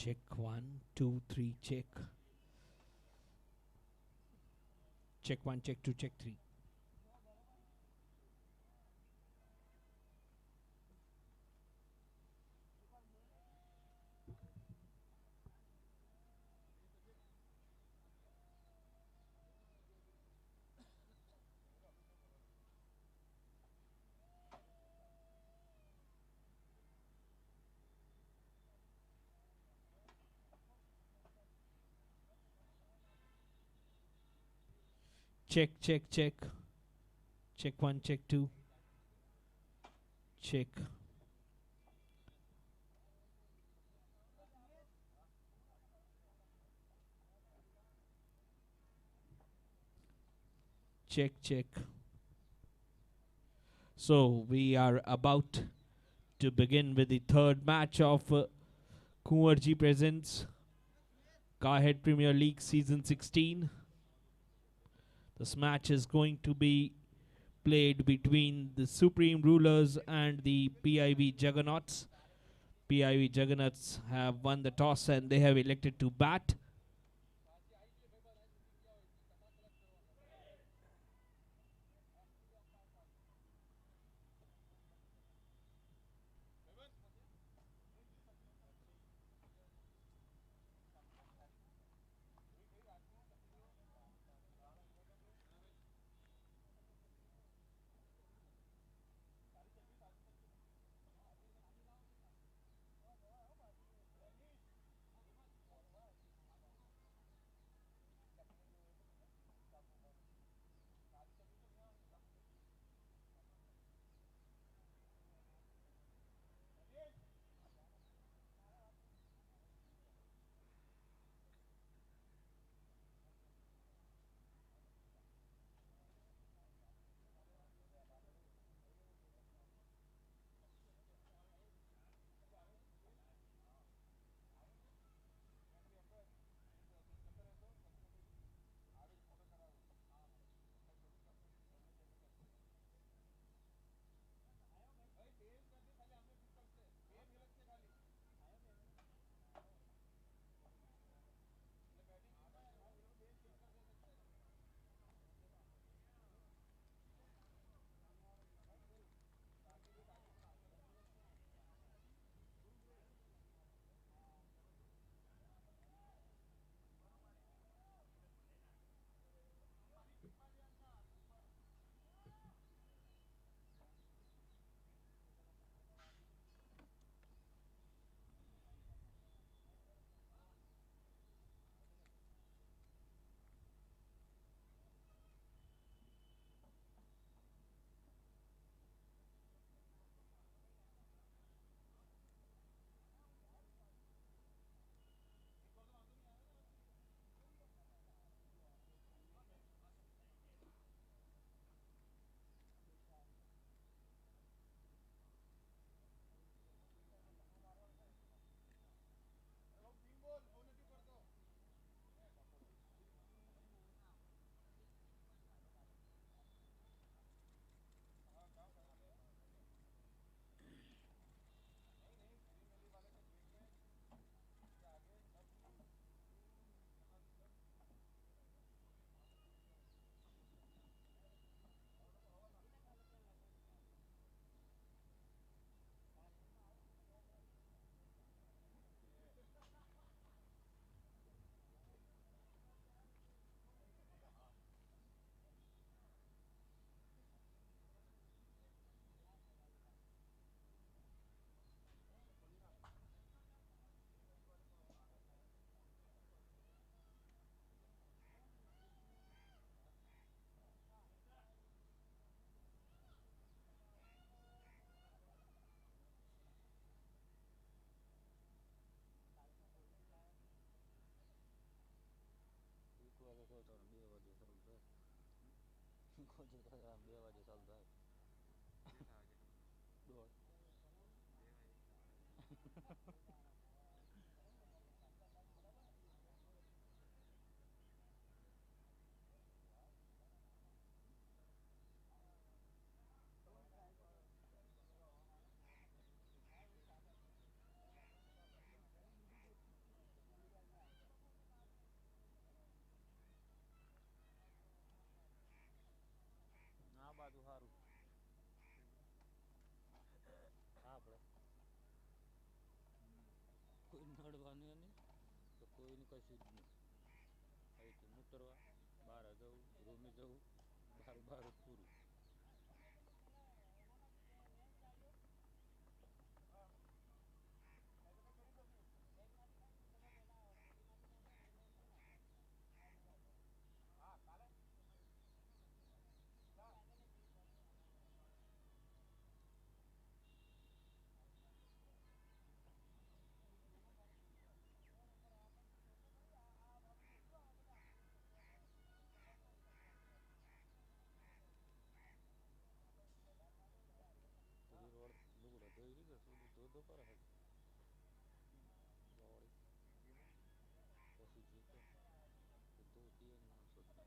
Check 1, 2, 3, check. Check 1, check 2, check 3. Check, check, check. Check 1, check 2. Check. Check, check. So we are about to begin with the third match of KUNVARJI presents GIHED Premier League Season 16. This match is going to be played between the Supreme Rulers and the PIV Juggernauts. PIV Juggernauts have won the toss and they have elected to bat. કશું જ નહીં. અહીંથી મૂતરવા બહાર જવું, રૂમે જવું, બહાર બહાર પૂરું. પછી રોડ લુગડો ધોઈ લીધો, થોડું ધોધો કરે છે વાવડી. પછી જીતો ધોતી અને સોચના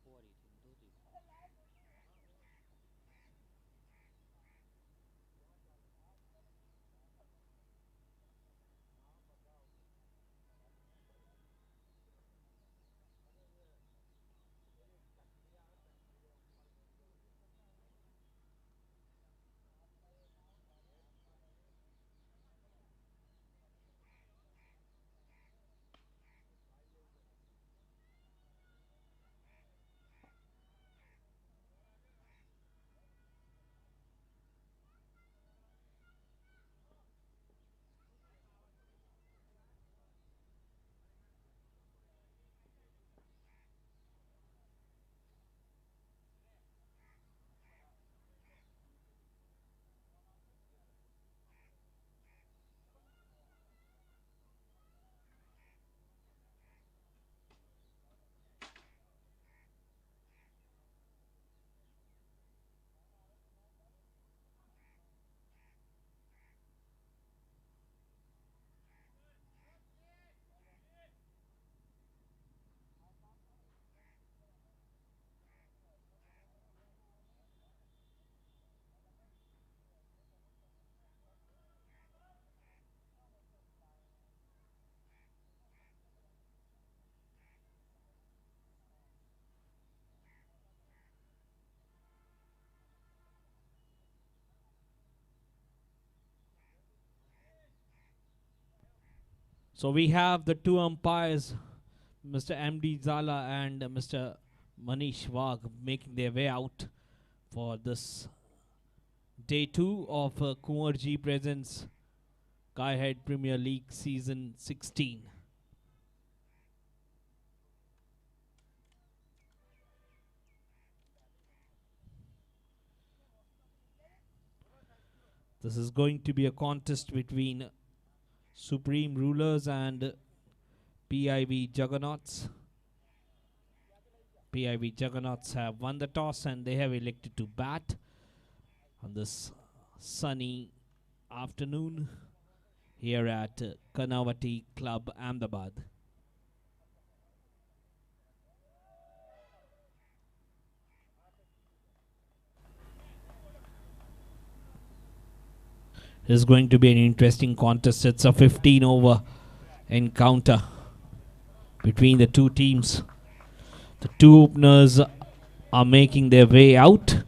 પોરીથી ધોતી. So we have the two umpires, Mr. M.D. Zala and Mr. Manish Wagh, making their way out for this day 2 of KUNVARJI presents GIHED Premier League Season 16. This is going to be a contest between Supreme Rulers and PIV Juggernauts. PIV Juggernauts have won the toss and they have elected to bat on this sunny afternoon here at KARNAVATI Club, Ahmedabad. This is going to be an interesting contest. It's a 15-over encounter between the two teams. The two openers are making their way out.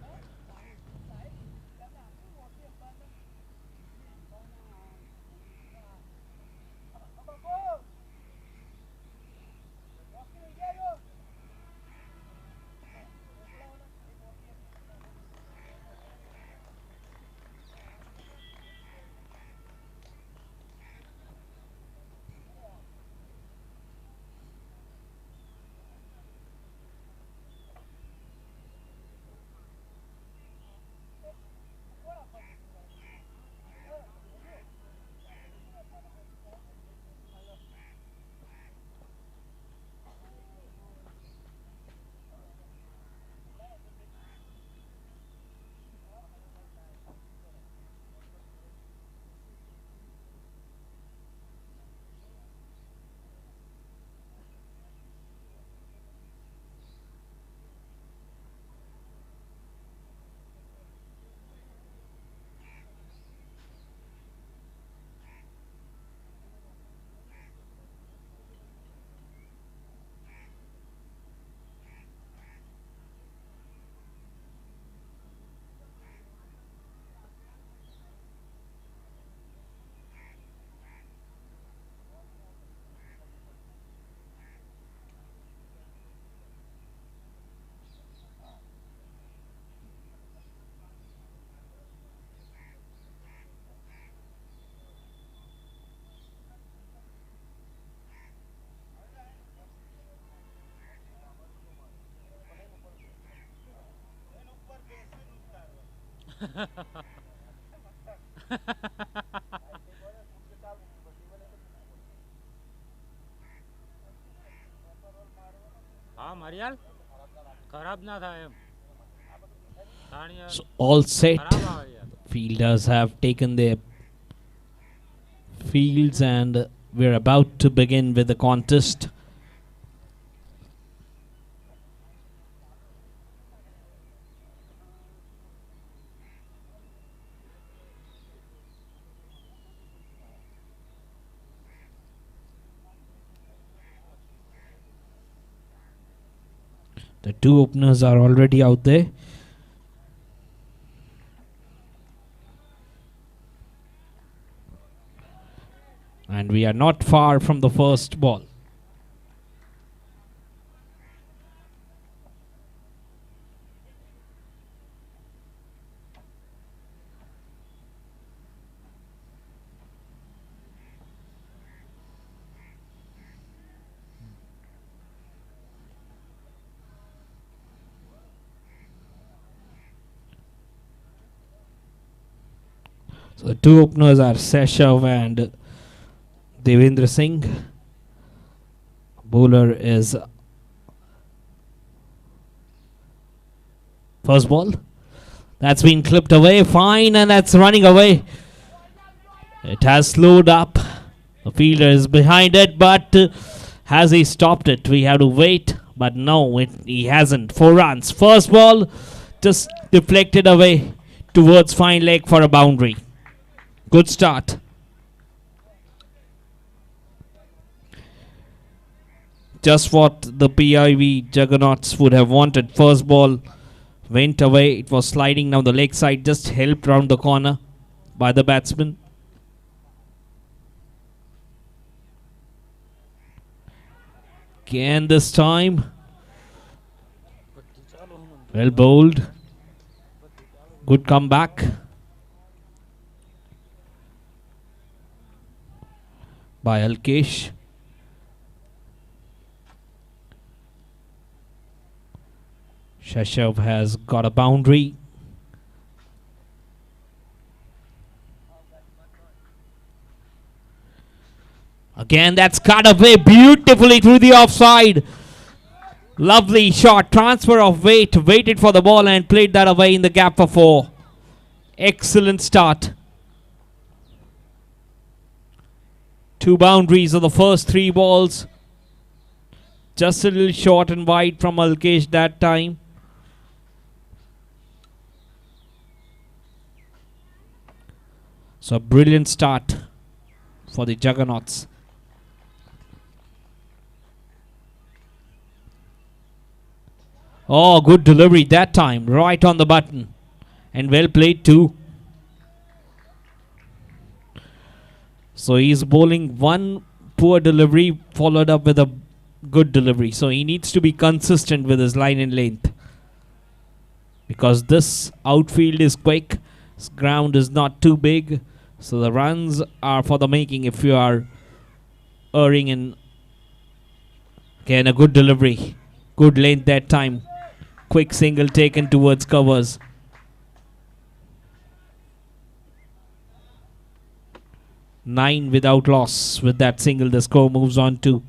હા મારિયાલ ખરાબ ના થાય એમ તાણ યાર So all set. ખરાબ આવે યાર Fielders have taken their fields and we're about to begin with the contest. The two openers are already out there. And we are not far from the first ball. So the two openers are Seshav and Devendra Singh. Bowler is first ball. That's been clipped away. Fine, and that's running away. It has slowed up. The fielder is behind it, but has he stopped it? We have to wait. But no, he hasn't. 4 runs. First ball just deflected away towards fine leg for a boundary. Good start. Just what the PIV Juggernauts would have wanted. First ball went away. It was sliding down the leg side, just helped round the corner by the batsman. Again this time. Well bowled. Good comeback by Alkesh. Shashav has got a boundary. Again, that's cut away beautifully through the offside. Lovely shot. Transfer of weight. Waited for the ball and played that away in the gap for 4. Excellent start. 2 boundaries of the first 3 balls. Just a little short and wide from Alkesh that time. So a brilliant start for the Juggernauts. Oh, good delivery that time. Right on the button. And well played too. So he's bowling one poor delivery followed up with a good delivery. So he needs to be consistent with his line and length. Because this outfield is quick. This ground is not too big. So the runs are for the making if you are erring in. Again, a good delivery. Good length that time. Quick single taken towards covers. Nine without loss. With that single, the score moves on to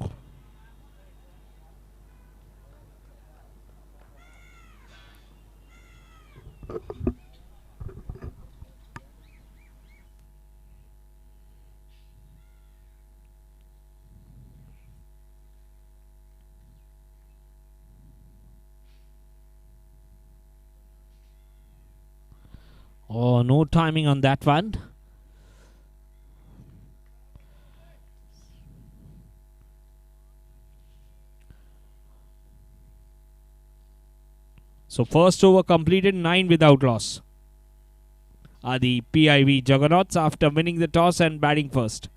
oh, no timing on that one. So first over completed, 9 without loss. Are the PIV Juggernauts after winning the toss and batting first.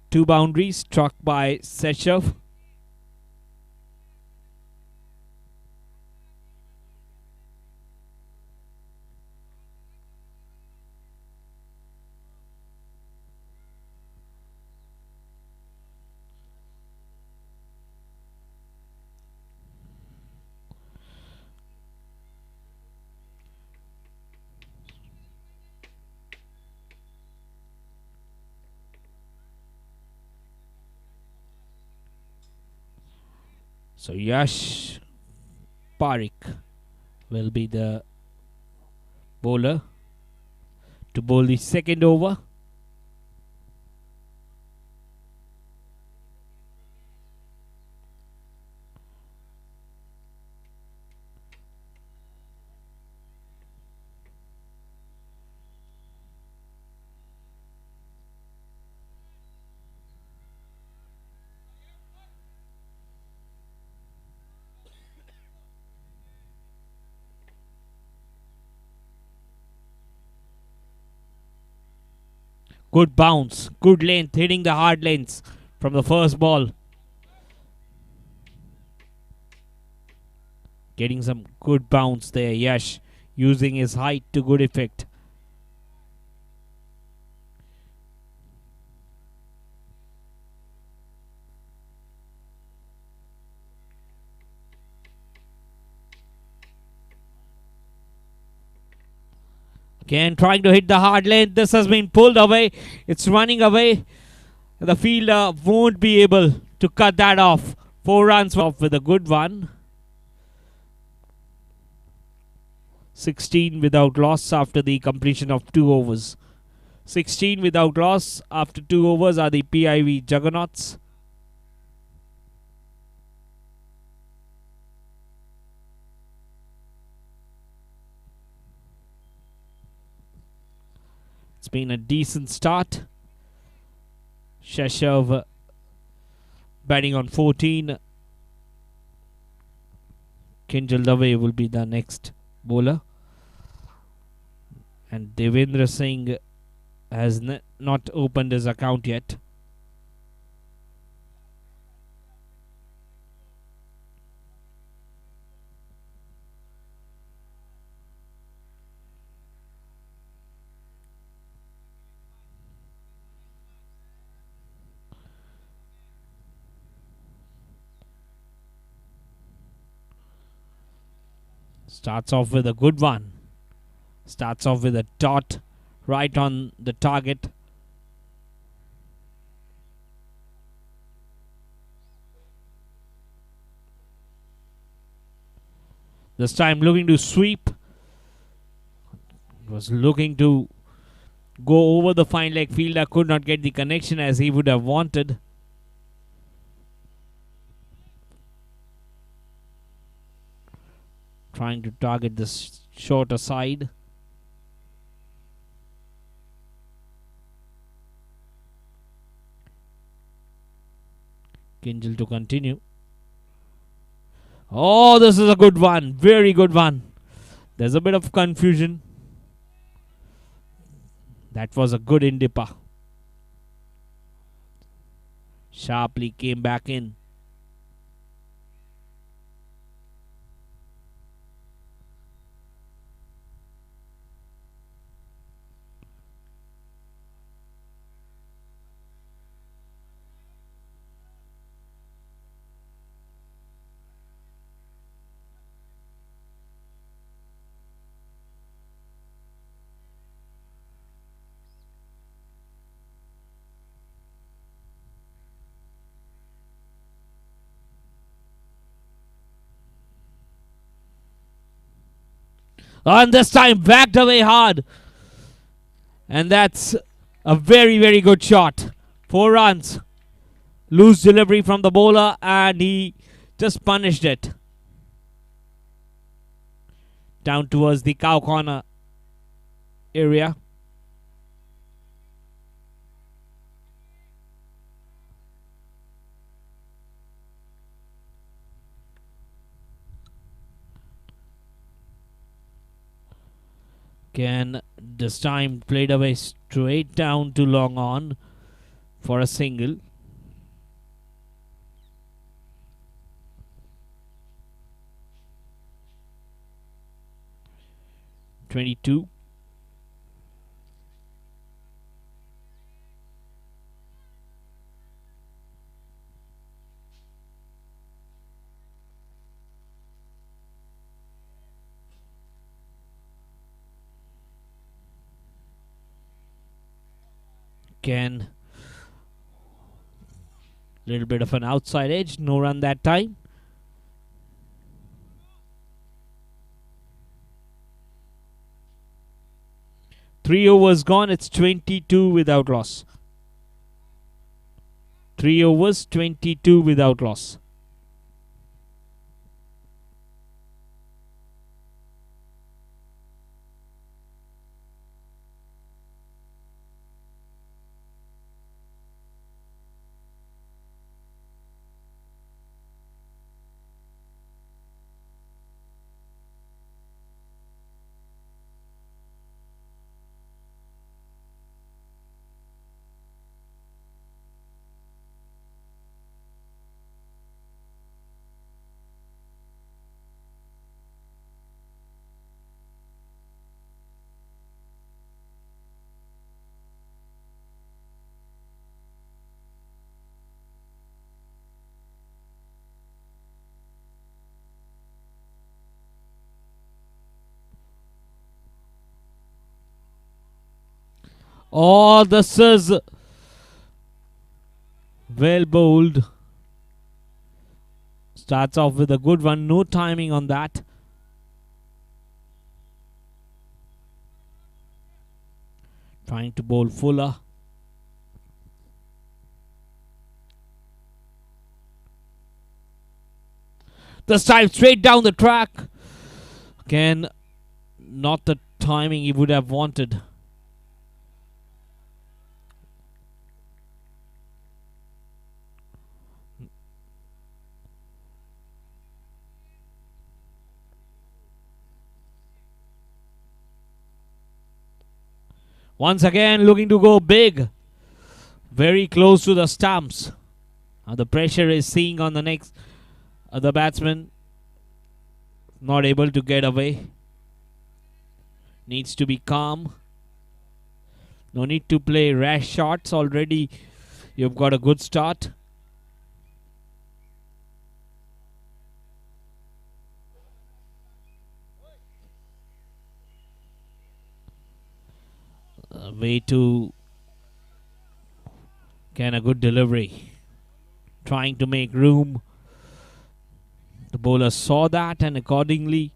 Two boundaries struck by Seshav. So Yash Parik will be the bowler to bowl the second over. Good bounce, good length, hitting the hard lanes from the first ball. Getting some good bounce there, Yash, using his height to good effect. Again, trying to hit the hard length. This has been pulled away. It's running away. The fielder won't be able to cut that off. 4 runs off with a good one. 16 without loss after the completion of 2 overs. 16 without loss after 2 overs are the PIV Juggernauts. It's been a decent start. Shashav batting on 14. Kinjal Dave will be the next bowler. And Devendra Singh has not opened his account yet. Starts off with a good one. Starts off with a dot right on the target. This time looking to sweep. Was looking to go over the fine leg. Fielder could not get the connection as he would have wanted. Trying to target the shorter side. Kinjal to continue. Oh, this is a good one. Very good one. There's a bit of confusion. That was a good indipper. Sharply came back in. And this time backed away hard. And that's a very, very good shot. 4 runs. Loose delivery from the bowler and he just punished it. Down towards the cow corner area. Again, this time played away straight down to long on for a single. (22). Again, little bit of an outside edge, no run that time. 3 overs gone. It's 22 without loss. 3 overs, 22 without loss. Oh, this is well bowled. Starts off with a good one. No timing on that. Trying to bowl fuller. This time straight down the track. Again, not the timing he would have wanted. Once again looking to go big. Very close to the stumps. Now the pressure is seeing on the next the batsman. Not able to get away. Needs to be calm. No need to play rash shots. Already you've got a good start. Way to can a good delivery. Trying to make room. The bowler saw that and accordingly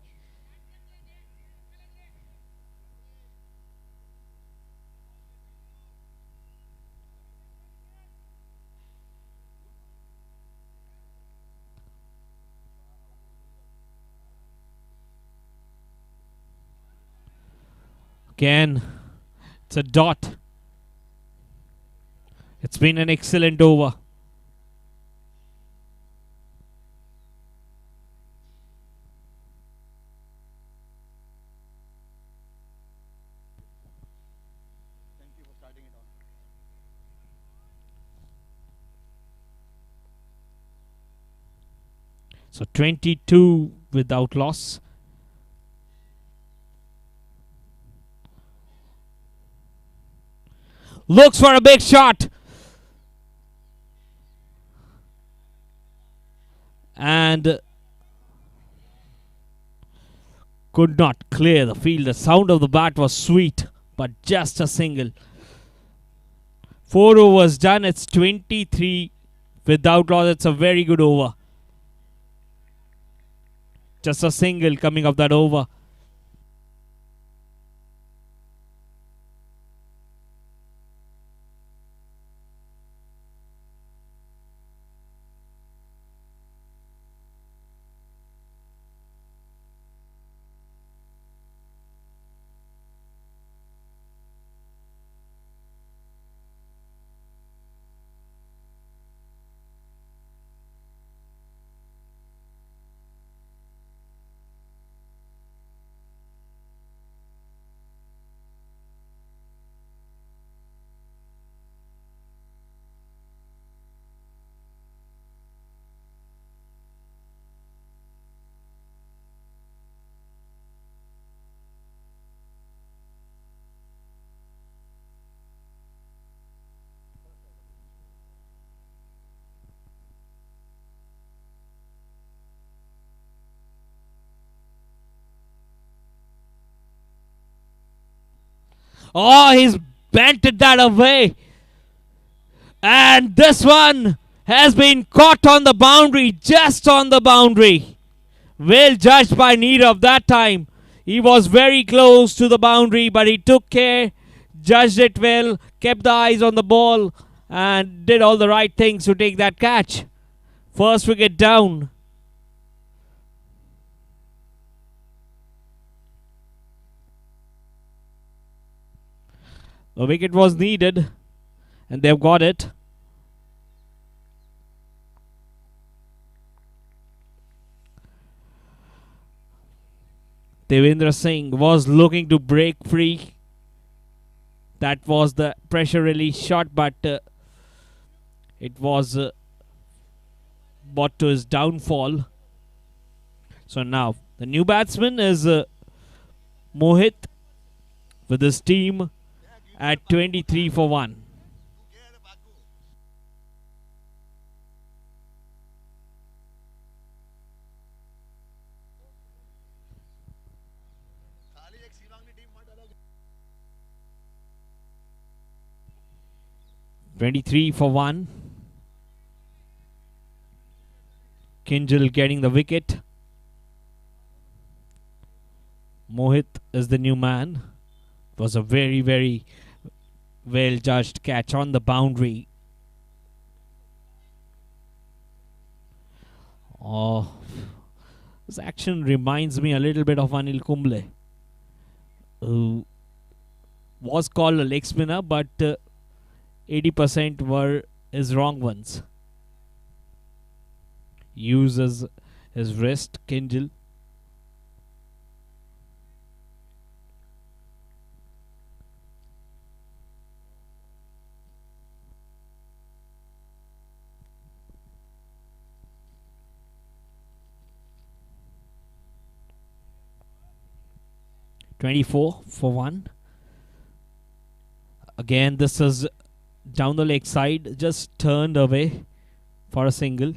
again. It's a dot. It's been an excellent over. Thank you for starting it on. So 22 without loss. Looks for a big shot. And could not clear the field. The sound of the bat was sweet, but just a single. 4 overs done. It's 23 without loss. It's a very good over. Just a single coming off that over. Oh, he's banted that away. And this one has been caught on the boundary, just on the boundary. Well judged by Nirav that time. He was very close to the boundary, but he took care judged it well, kept the eyes on the ball, and did all the right things to take that catch. First wicket down. The wicket was needed, and they've got it. Devendra Singh was looking to break free. That was the pressure release shot, but it was brought to his downfall. So now the new batsman is Mohit with his team at 23 for 1. Kinjal getting the wicket. Mohit is the new man. It was a very, very well judged catch on the boundary. Oh, this action reminds me a little bit of Anil Kumble, who was called a leg spinner, but 80% were his wrong ones. Uses his wrist, Kinjal. (24 for 1). Again, this is down the leg side, just turned away for a single.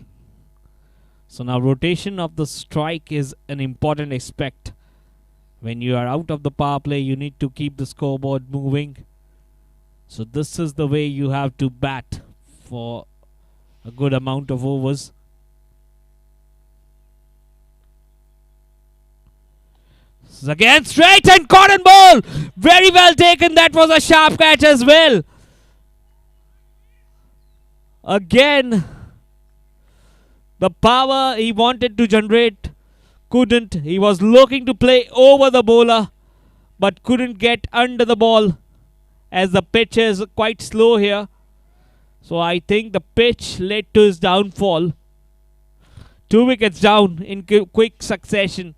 So now rotation of the strike is an important aspect. When you are out of the power play, you need to keep the scoreboard moving. So this is the way you have to bat for a good amount of overs. This is again straight and cotton ball. Very well taken. That was a sharp catch as well. Again, the power he wanted to generate couldn't. He was looking to play over the bowler, but couldn't get under the ball as the pitch is quite slow here. So I think the pitch led to his downfall. 2 wickets down in quick succession.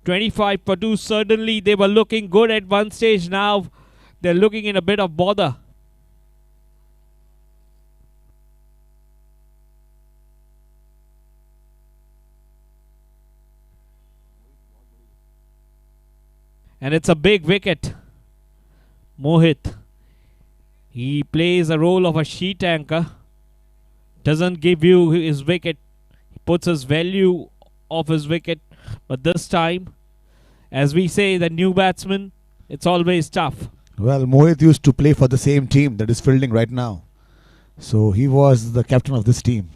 25 for 2. Certainly they were looking good at one stage. Now they're looking in a bit of bother. And it's a big wicket. Mohit, he plays a role of a sheet anchor. Doesn't give you his wicket. He puts his value of his wicket. But this time, as we say, the new batsman, it's always tough. Well, Mohit used to play for the same team that is fielding right now. So he was the captain of this team.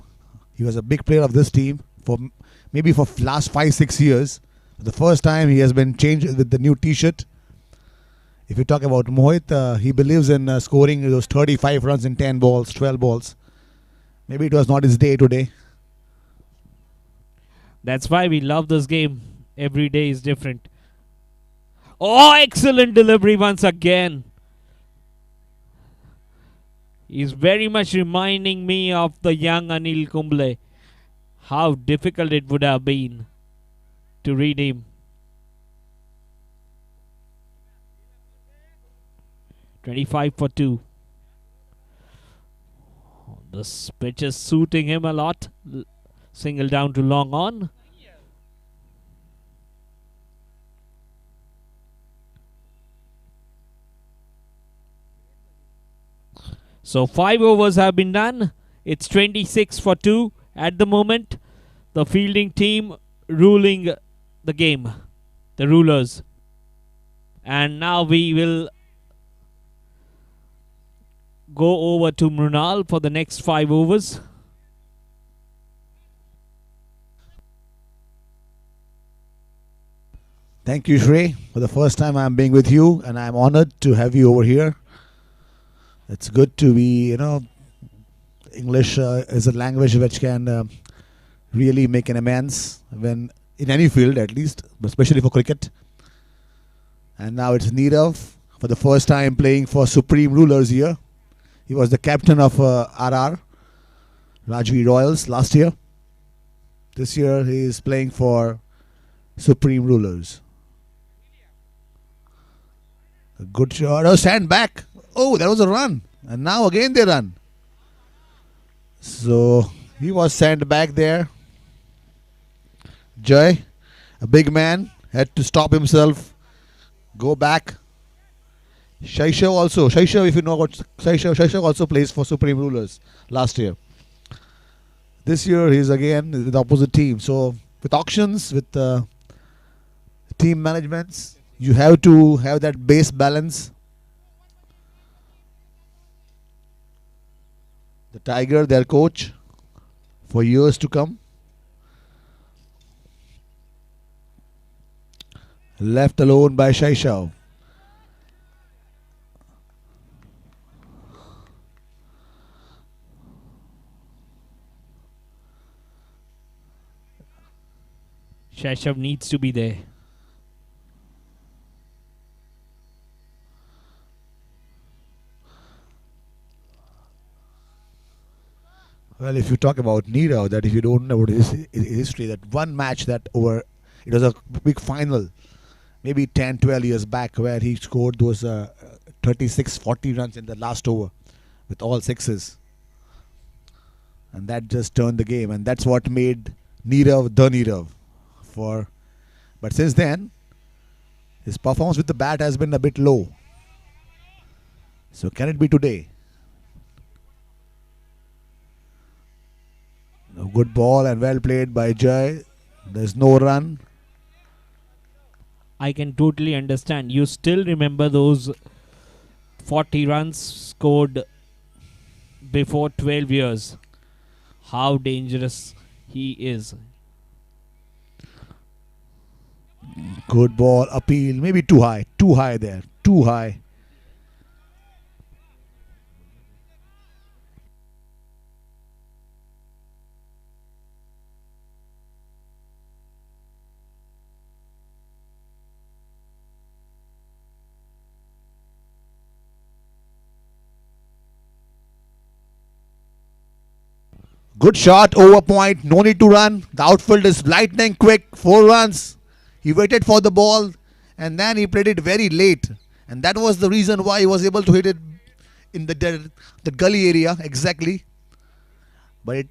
He was a big player of this team for maybe for last 5-6 years. The first time he has been changed with the new t-shirt. If you talk about Mohit, he believes in scoring those 35 runs in 10 balls, 12 balls. Maybe it was not his day today. That's why we love this game. Every day is different. Oh, excellent delivery once again. He's very much reminding me of the young Anil Kumble. How difficult it would have been to read him. 25 for 2. This pitch is suiting him a lot. Single down to long on. So 5 overs have been done. It's 26 for 2 at the moment. The fielding team ruling the game. The rulers. And now we will go over to Mrunal for the next 5 overs. Thank you, Shrey. For the first time I'm being with you, and I'm honored to have you over here. It's good to be, English is a language which can really make an amends when in any field, at least, but especially for cricket. And now it's Nirav for the first time playing for Supreme Rulers here. He was the captain of RR, Rajvi Royals, last year. This year he is playing for Supreme Rulers. A good shot. Oh, stand back. Oh, that was a run. And now again they run. So he was sent back there. Jai, a big man, had to stop himself, go back. Shaishav also. Shaishav, if you know what Shaishav also plays for Supreme Rulers last year. This year he's again with the opposite team. So with auctions, with team managements, you have to have that base balance. The Tiger, their coach, for years to come. Left alone by Shaishav. Shaishav needs to be there. Well, if you talk about Nirav, that if you don't know about his history, that one match that it was a big final, maybe 10, 12 years back, where he scored those 36, 40 runs in the last over with all sixes. And that just turned the game. And that's what made Nirav the Nirav. But since then, his performance with the bat has been a bit low. So can it be today? A good ball and well played by Jai. There's no run. I can totally understand. You still remember those 40 runs scored before 12 years. How dangerous he is. Good ball, appeal, maybe too high there, too high. Good shot, over point, no need to run. The outfield is lightning quick, 4 runs. He waited for the ball and then he played it very late. And that was the reason why he was able to hit it in the gully area exactly. But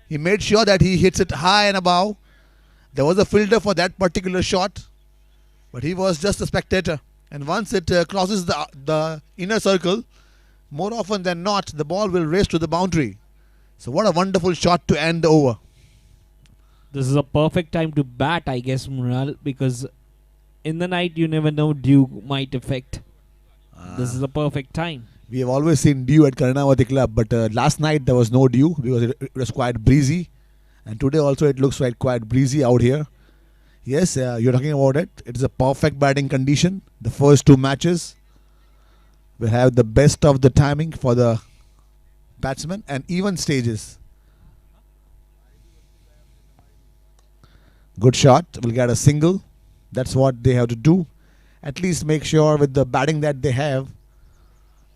he made sure that he hits it high and above. There was a fielder for that particular shot, but he was just a spectator. And once it crosses the inner circle, more often than not, the ball will race to the boundary. So what a wonderful shot to end the over. This is a perfect time to bat, I guess, Mrinal, because in the night you never know dew might affect. This is a perfect time. We have always seen dew at KARNAVATI club, but last night there was no dew because it was quite breezy. And today also it looks quite breezy out here. Yes, you're talking about it. It is a perfect batting condition. The first 2 matches will have the best of the timing for the batsmen and even stages. Good shot, will get a single. That's what they have to do. At least make sure with the batting that they have,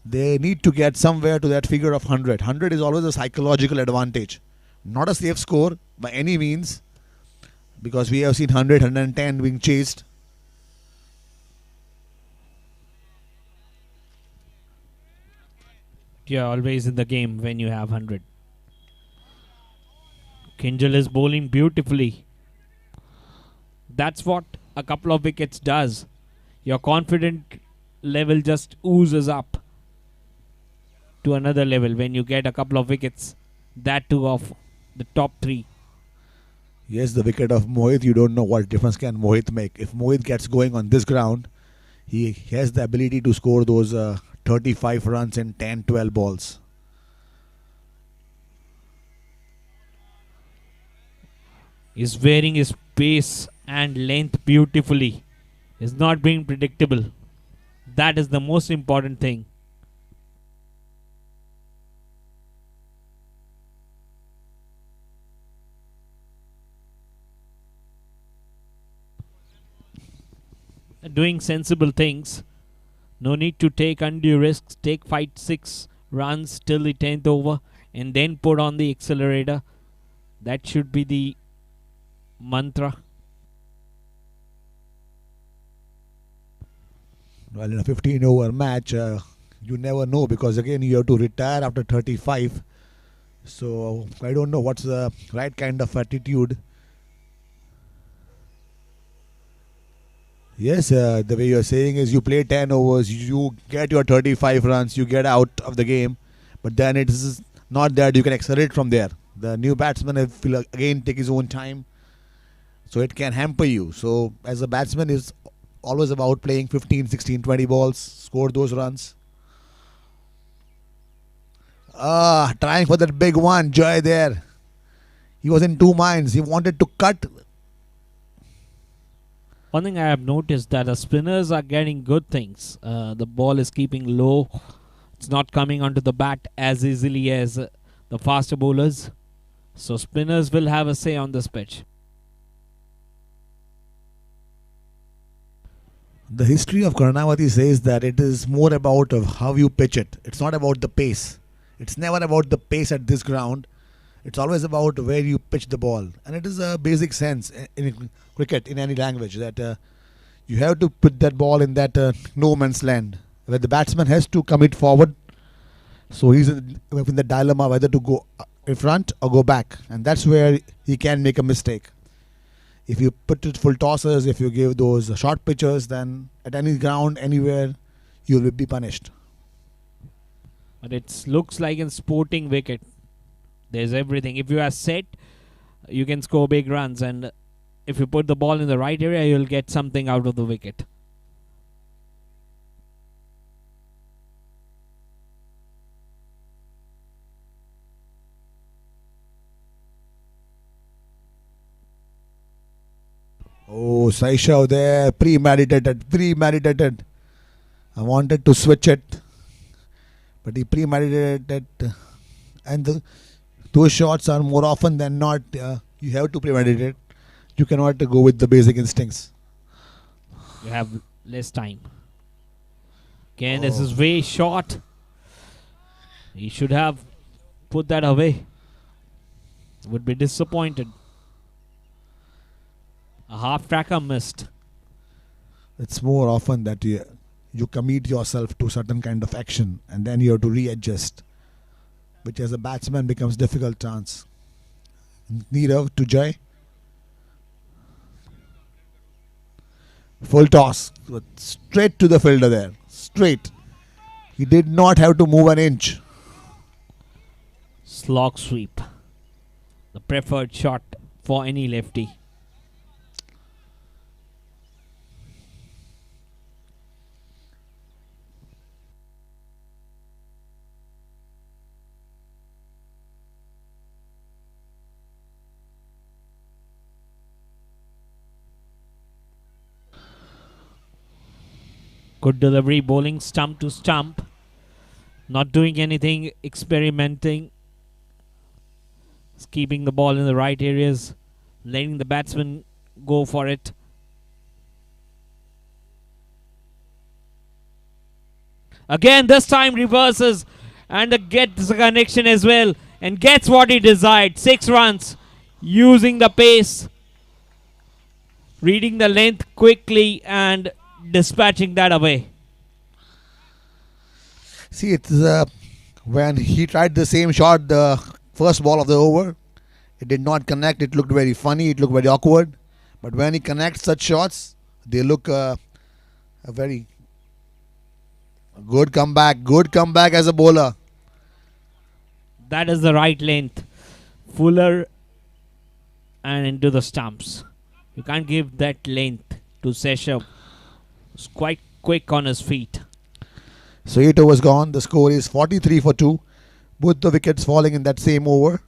they need to get somewhere to that figure of 100. 100 is always a psychological advantage. Not a safe score by any means, because we have seen 100, 110 being chased. You're always in the game when you have 100. Kinjal is bowling beautifully. That's what a couple of wickets does. Your confident level just oozes up to another level when you get a couple of wickets. That too of the top 3. Yes, the wicket of Mohit, you don't know what difference can Mohit make. If Mohit gets going on this ground, he has the ability to score those 35 runs in 10, 12 balls. He's wearing his pace and length beautifully. Is not being predictable. That is the most important thing. Doing sensible things. No need to take undue risks. Take 5-6 runs till the 10th over and then put on the accelerator. That should be the mantra. Well, in a 15 over match, you never know, because again you have to retire after 35. So I don't know what's the right kind of attitude. Yes, the way you're saying is you play 10 overs, you get your 35 runs, you get out of the game, but then it is not that you can accelerate from there. The new batsman will again take his own time, so it can hamper you. So as a batsman, is always about playing 15, 16, 20 balls, score those runs. Trying for that big one, Joy there. He was in two minds. He wanted to cut. One thing I have noticed that the spinners are getting good things. The ball is keeping low. It's not coming onto the bat as easily as the faster bowlers. So spinners will have a say on this pitch. The history of Karnavati says that it is more about of how you pitch it. It's not about the pace. It's never about the pace at this ground. It's always about where you pitch the ball. And it is a basic sense in cricket, in any language, that you have to put that ball in that no man's land, where the batsman has to commit forward. So he's in the dilemma whether to go in front or go back. And that's where he can make a mistake. If you put it full tossers, if you give those short pitches, then at any ground, anywhere, you will be punished. But it looks like a sporting wicket. There's everything. If you are set, you can score big runs. And if you put the ball in the right area, you'll get something out of the wicket. Oh, Saishav there, premeditated. I wanted to switch it, but he premeditated. And those shots are more often than not, you have to premeditate. You cannot go with the basic instincts. You have less time. Again, this is way short. He should have put that away. Would be disappointed. A half tracker missed. It's more often that you commit yourself to certain kind of action and then you have to readjust, which as a batsman becomes difficult chance. Nirav to Jai. Full toss. Straight to the fielder there. Straight. He did not have to move an inch. Slog sweep. The preferred shot for any lefty. Good delivery, bowling stump to stump. Not doing anything, experimenting. Just keeping the ball in the right areas. Letting the batsman go for it. Again, this time reverses and gets the connection as well. And gets what he desired. 6 runs. Using the pace. Reading the length quickly and dispatching that away. See, it's when he tried the same shot, the first ball of the over, it did not connect. It looked very funny. It looked very awkward. But when he connects such shots, they look a very good comeback. Good comeback as a bowler. That is the right length. Fuller and into the stumps. You can't give that length to Seshav. It's quite quick on his feet. So 8 overs gone. The score is 43 for 2. Both the wickets falling in that same over.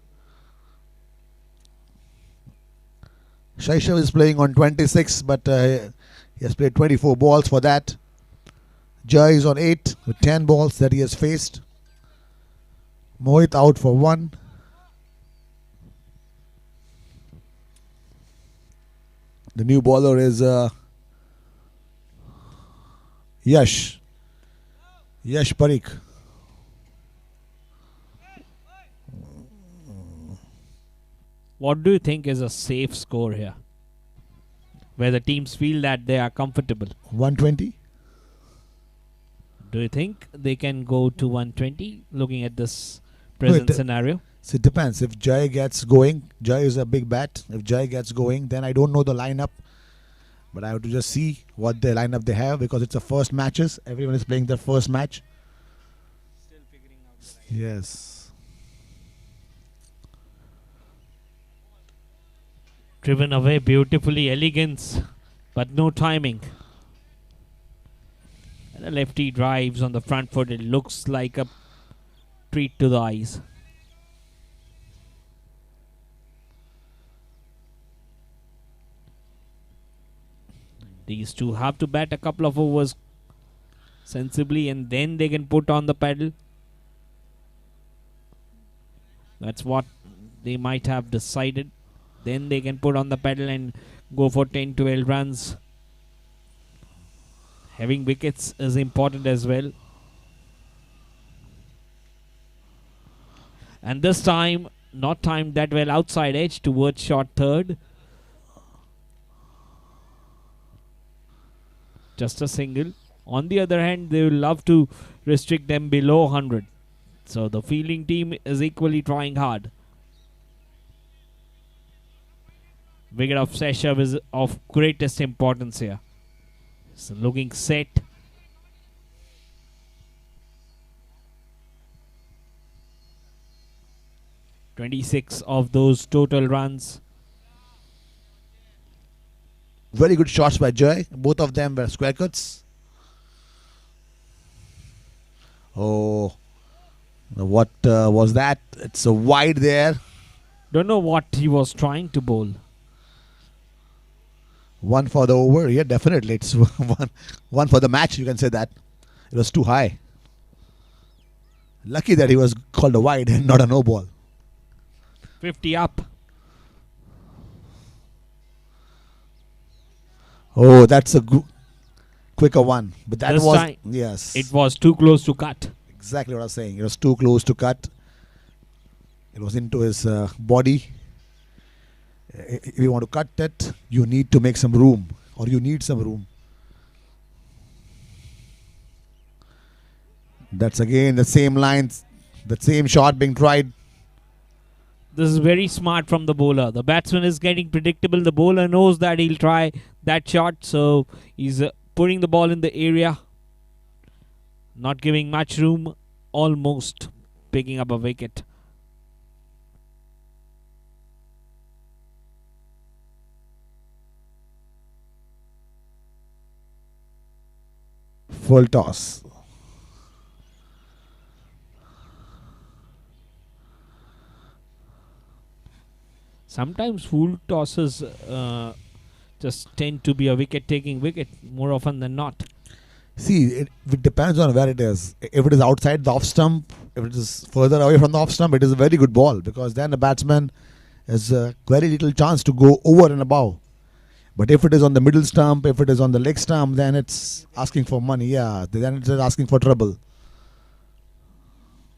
Shaishav is playing on 26, but he has played 24 balls for that. Jai is on 8 with 10 balls that he has faced. Mohit out for 1. The new bowler is Yash Parikh. What do you think is a safe score here, where the teams feel that they are comfortable? 120. Do you think they can go to 120 looking at this present scenario? So it depends. If Jai gets going, Jai is a big bat. If Jai gets going, then I don't know the lineup. But I have to just see what the lineup they have, because it's the first matches. Everyone is playing their first match. Still figuring out the lineup. Yes. Driven away beautifully, elegance, but no timing. And a lefty drives on the front foot. It looks like a treat to the eyes. These two have to bat a couple of overs sensibly, and then they can put on the pedal. That's what they might have decided. Then they can put on the pedal and go for 10-12 runs. Having wickets is important as well. And this time, not timed that well, outside edge towards short third. Just a single. On the other hand, they will love to restrict them below 100. So the fielding team is equally trying hard. Wicket of Seshav is of greatest importance here. So looking set. (26) of those total runs. Very good shots by Jai. Both of them were square cuts. Oh, what was that? It's a wide there. Don't know what he was trying to bowl. 1 for the over. Yeah, definitely. It's one for the match. You can say that. It was too high. Lucky that he was called a wide and not a no ball. 50 up. Oh, that's a quicker one. But that This was, time, yes. it was too close to cut. Exactly what I was saying. It was too close to cut. It was into his body. If you want to cut it, you need to make some room, or you need some room. That's again the same lines, the same shot being tried. This is very smart from the bowler. The batsman is getting predictable. The bowler knows that he'll try that shot, so he's putting the ball in the area, not giving much room, almost picking up a wicket. Full toss. Sometimes full tosses just tend to be a wicket-taking wicket more often than not. See, it depends on where it is. If it is outside the off stump, if it is further away from the off stump, it is a very good ball, because then the batsman has very little chance to go over and above. But if it is on the middle stump, if it is on the leg stump, then it's asking for money. Yeah, then it's asking for trouble.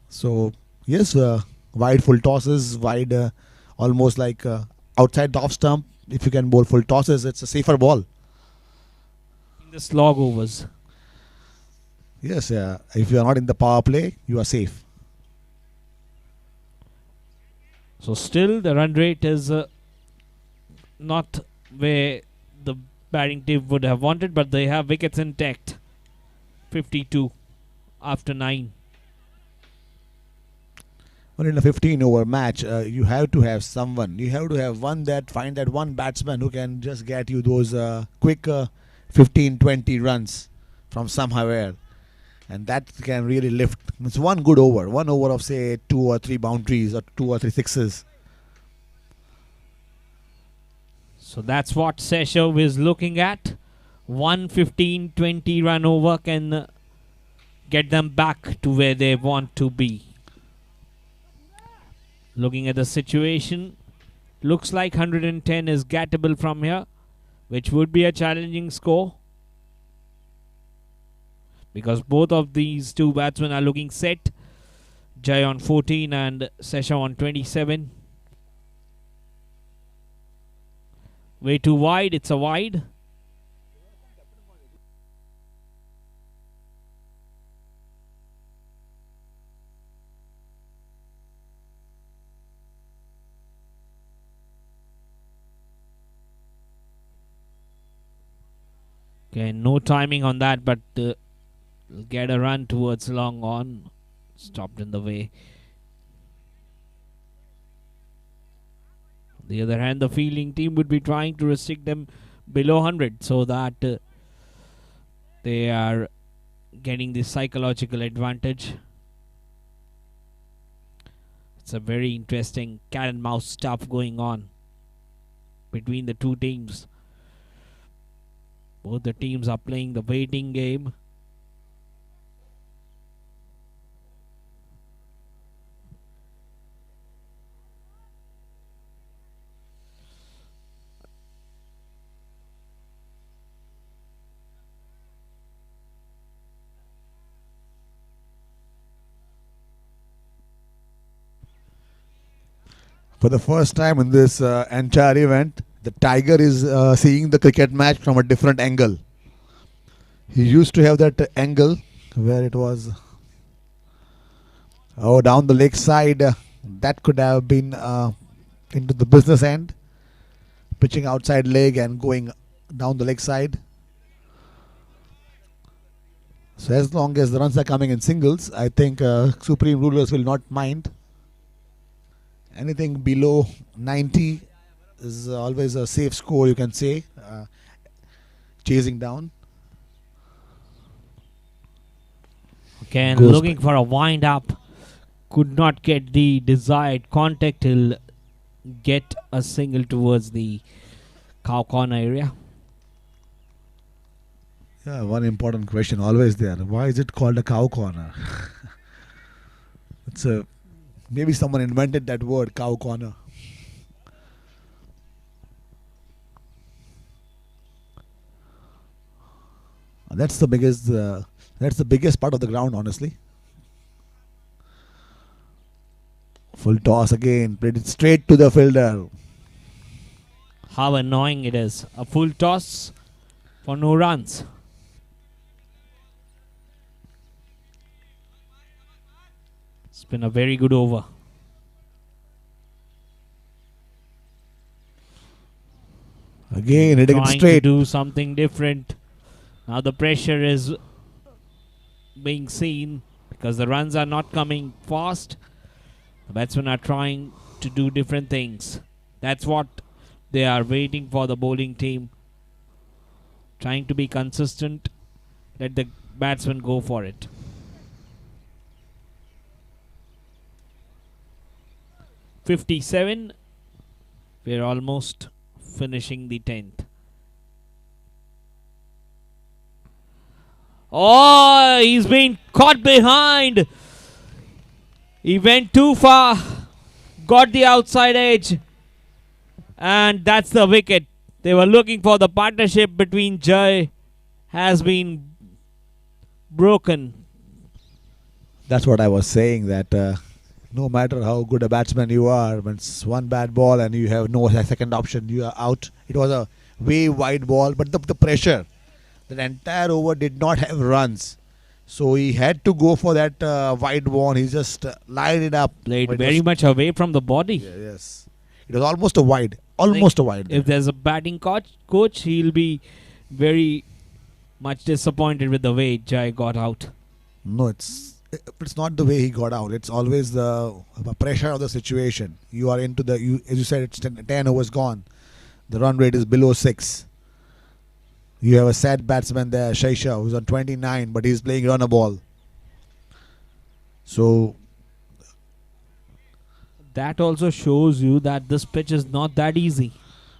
So, yes, wide full tosses, wide almost like outside the off stump. If you can bowl full tosses, it's a safer ball. In the slog overs. Yes, if you are not in the power play, you are safe. So still the run rate is not where the batting team would have wanted, but they have wickets intact. 52 after 9. Well, in a 15-over match, you have to have someone. You have to have find that one batsman who can just get you those quick 15, 20 runs from somewhere. And that can really lift. It's one good over. One over of, say, 2 or 3 boundaries or 2 or 3 sixes. So that's what Seshev is looking at. 115-20 run over can get them back to where they want to be. Looking at the situation, looks like 110 is gettable from here, which would be a challenging score, because both of these two batsmen are looking set. Jai on 14 and Seshev on 27. Way too wide, it's a wide. Okay, no timing on that, but get a run towards long on. Stopped in the way. On the other hand, the fielding team would be trying to restrict them below 100 so that they are getting the psychological advantage. It's a very interesting cat and mouse stuff going on between the two teams. Both the teams are playing the waiting game. For the first time in this entire event, the Tiger is seeing the cricket match from a different angle. He used to have that angle where it was down the leg side. That could have been into the business end, pitching outside leg and going down the leg side. So as long as the runs are coming in singles, I think Supreme Rulers will not mind. Anything below 90 is always a safe score, you can say, chasing down. Okay, and Goes looking for a wind up. Could not get the desired contact. He'll get a single towards the cow corner area. Yeah, one important question always there. Why is it called a cow corner? It's a maybe someone invented that word, cow corner. That's the biggest. That's the biggest part of the ground, honestly. Full toss again, played it straight to the fielder. How annoying it is. A full toss for no runs. It's been a very good over. Again, hitting it Trying to straight. do something different. Now the pressure is being seen because the runs are not coming fast. The batsmen are trying to do different things. That's what they are waiting for, the bowling team. Trying to be consistent. Let the batsmen go for it. .57. We're almost finishing the 10th. Oh, he's been caught behind. He went too far. Got the outside edge. And that's the wicket. They were looking for the partnership between Jai. Has been broken. That's what I was saying, that no matter how good a batsman you are, when it's one bad ball and you have no second option, you are out. It was a way wide ball, but the pressure, that entire over did not have runs. So he had to go for that wide one. He just lined it up. Played But it very was- much away from the body. Yes. It was almost a wide. Almost a wide. If there's a batting coach, he'll be very much disappointed with the way Jai got out. No, it's not the way he got out. It's always the pressure of the situation. You are into as you said, it's 10 overs gone. The run rate is below 6. You have a sad batsman there, Shaisha, who's on 29, but he's playing run a ball. So That also shows you that this pitch is not that easy.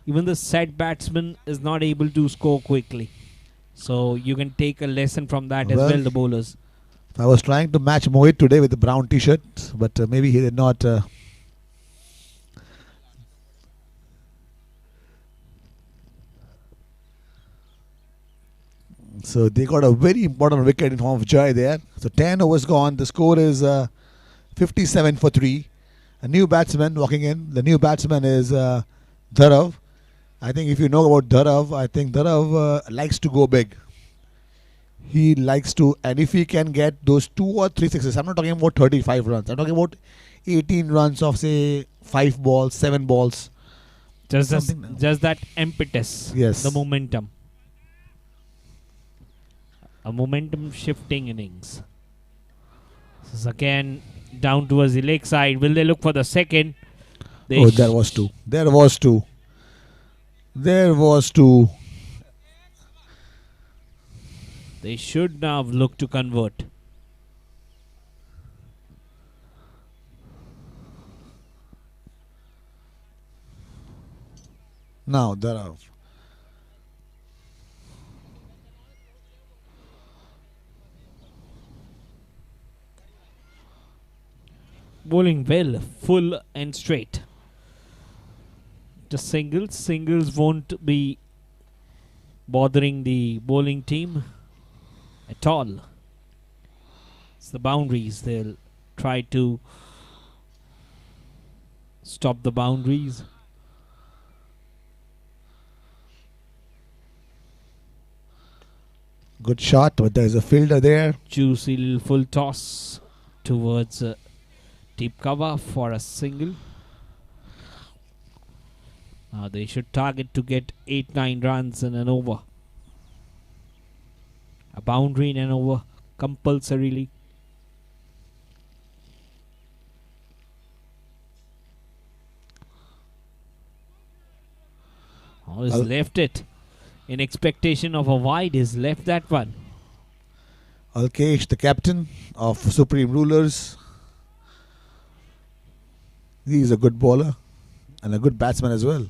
even the set batsman is not able to score quickly. So you can take a lesson from that as Well, well, the bowlers. I was trying to match Mohit today with the brown t-shirt, but maybe he did not. So they got a very important wicket in form of Jai there. So 10 overs gone. The score is 57 for 3. A new batsman walking in. The new batsman is Dharav. I think if you know about Dharav, I think Dharav likes to go big. He likes to, and if he can get those 2 or 3 sixes, I'm not talking about 35 runs. I'm talking about 18 runs of say 5 balls, 7 balls. Just Something- that impetus. Yes. The momentum. A momentum shifting innings. This is again down towards the leg side. Will they look for the second? They Oh, there was 2. There was 2. There was 2. They should now look to convert. Now Dharav. Bowling well, full and straight. Just singles. Singles won't be bothering the bowling team at all. It's the boundaries. They'll try to stop the boundaries. Good shot, but there is a fielder there. Juicy little full toss towards deep cover for a single. Now they should target to get 8-9 runs in an over. A boundary in an over compulsorily. Oh, he's left it. In expectation of a wide, he's left that one. Alkesh, the captain of Supreme Rulers. He is a good bowler and a good batsman as well.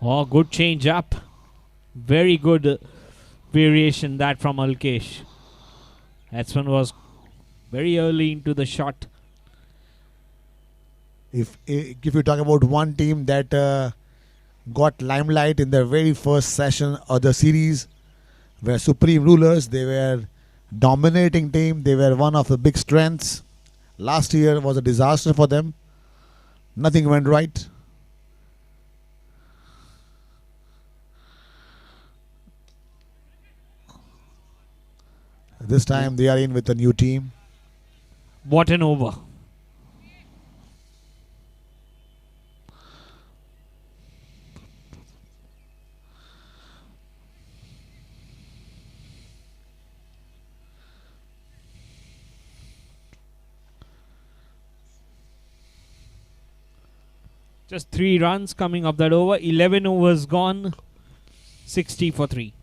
Oh, good change up. Very good variation that from Alkesh. That one was very early into the shot. If you talk about one team that got limelight in their very first session of the series, were Supreme Rulers. They were dominating team. They were one of the big strengths. Last year was a disaster for them. Nothing went right. This time they are in with a new team. What an over. Just 3 runs coming up that over. 11 overs gone. 60 for 3.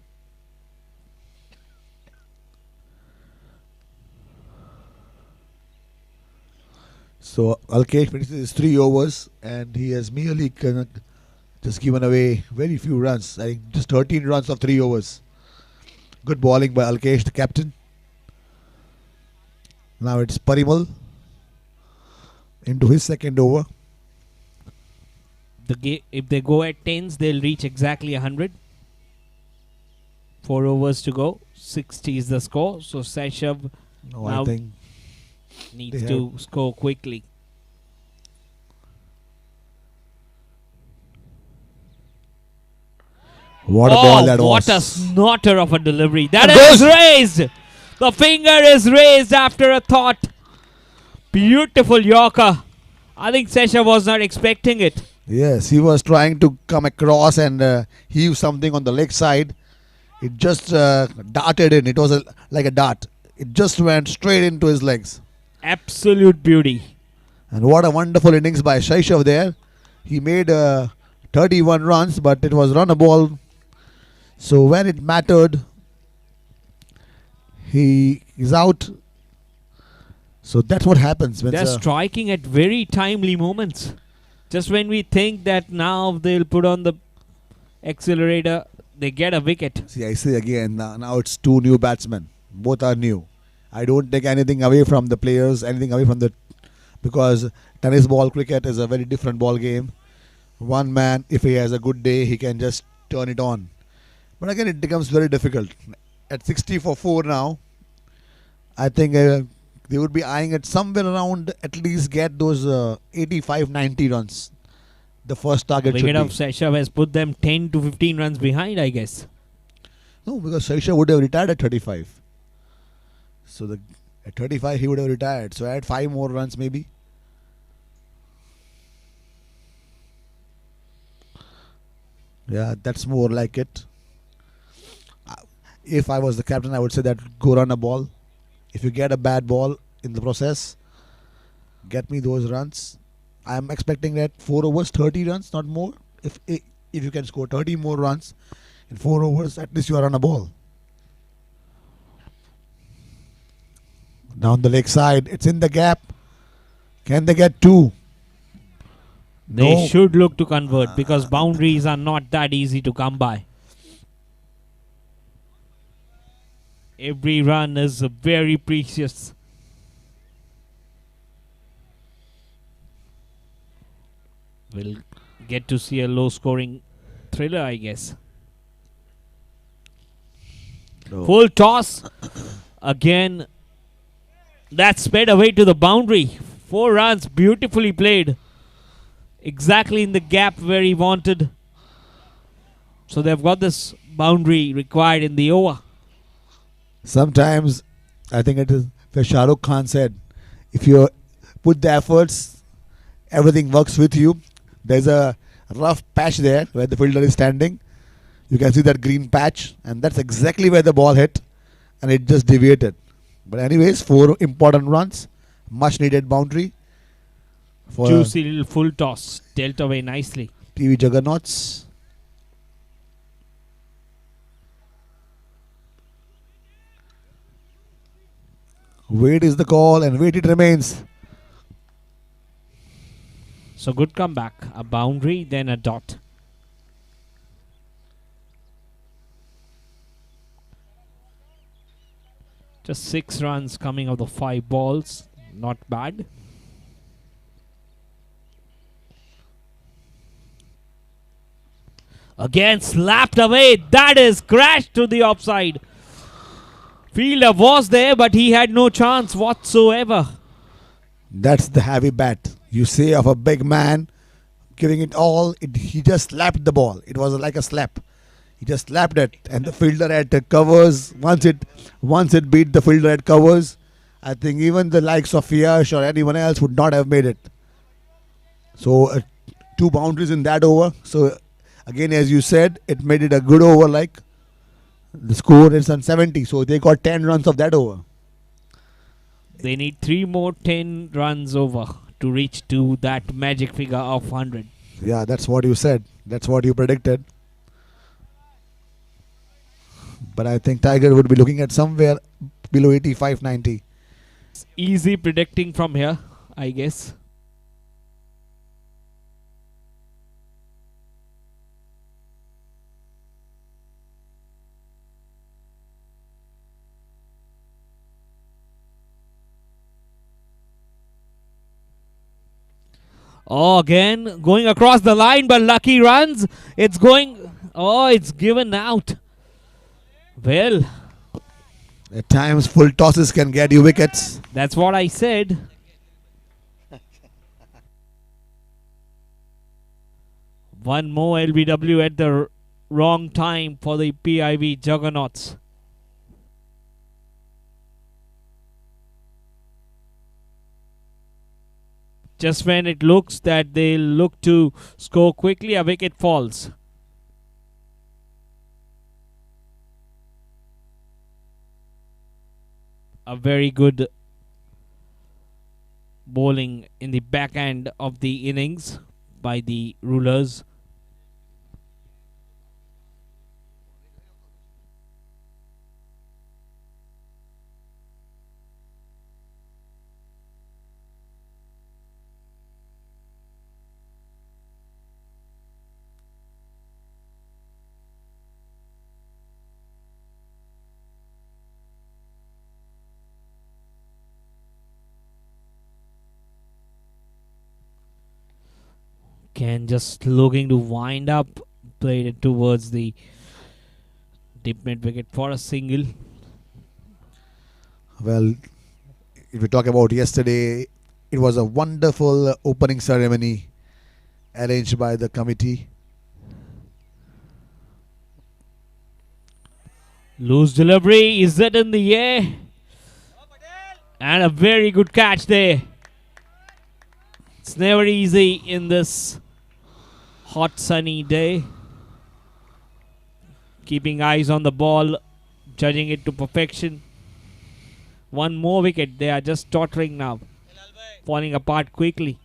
So Alkesh finishes 3 overs and he has merely just given away very few runs. I think just 13 runs of 3 overs. Good bowling by Alkesh, the captain. Now it's Parimal into his second over. If they go at 10s, they'll reach exactly 100. 4 overs to go. 60 is the score. So Seshav No, now I think needs they to score quickly. what a ball that what a was. snorter of a delivery. That And is goes. raised. The finger is raised after a thought. Beautiful Yorker. I think Sesha was not expecting it. Yes, he was trying to come across and heave something on the leg side. It just darted in. It was like a dart. It just went straight into his legs. Absolute beauty. And what a wonderful innings by Shaishav there. He made 31 runs, but it was run a ball. So when it mattered, he is out So that's what happens when They're striking at very timely moments. Just when we think that now they'll put on the accelerator, they get a wicket. see, I say again, now it's two new batsmen. Both are new. I don't take anything away from the players, anything away from the, because tennis ball cricket is a very different ball game. One man, if he has a good day, he can just turn it on. But again, it becomes very difficult. At 60 for 4 now, I think they would be eyeing at somewhere around at least get those 85-90 runs. The first target should Wicket be. of Seshav has put them 10 to 15 runs behind, I guess. No, because Saisha would have retired at 35. So at 35 he would have retired. So add 5 more runs maybe. Yeah, that's more like it. If I was the captain, I would say that go run a ball. If you get a bad ball in the process, get me those runs. I am expecting that 4 overs, 30 runs, not more. If you can score 30 more runs in 4 overs, at least you are on a ball. Down the leg side, it's in the gap. Can they get 2? They No. should look to convert because boundaries are not that easy to come by. Every run is very precious. We'll get to see a low-scoring thriller, I guess. No. Full toss. Again, that's sped away to the boundary. 4 runs, beautifully played. Exactly in the gap where he wanted. So they've got this boundary required in the over. Sometimes, I think it is where Shah Rukh Khan said, if you put the efforts, everything works with you. There's a rough patch there where the fielder is standing. You can see that green patch, and that's exactly where the ball hit, and it just deviated. But anyways, 4 important runs, much needed boundary for Juicy little full toss, dealt away nicely. PIV Juggernauts. Wait is the call, and wait it remains. So good comeback. A boundary, then a dot. Just 6 runs coming out of 5 balls. Not bad. Again slapped away. That is crashed to the offside. Fielder was there, but he had no chance whatsoever. That's the heavy bat. You say of a big man giving it all. He just slapped the ball. It was like a slap. He just slapped it, and the fielder had covers. Once it beat the fielder at covers, I think even the likes of Yash or anyone else would not have made it. So 2 boundaries in that over. So again, as you said, it made it a good over. Like the score is on 70, so they got 10 runs of that over. They need 3 more 10 runs over to reach to that magic figure of 100. Yeah, that's what you said. That's what you predicted. But I think Tiger would be looking at somewhere below 85-90. It's easy predicting from here, I guess. Oh, again, going across the line, but lucky runs. It's going... Oh, it's given out. Well, At times, full tosses can get you wickets. that's what I said. One more LBW at the wrong time for the PIV Juggernauts. Just when it looks that they'll look to score quickly, a wicket falls. A very good bowling in the back end of the innings by the rulers. Again, just looking to wind up. Played it towards the deep mid wicket for a single. Well, if we talk about yesterday, it was a wonderful opening ceremony arranged by the committee. Loose delivery. Is that in the air? And a very good catch there. It's never easy in this hot sunny day. Keeping eyes on the ball, judging it to perfection. One more wicket. They are just tottering now, falling apart quickly.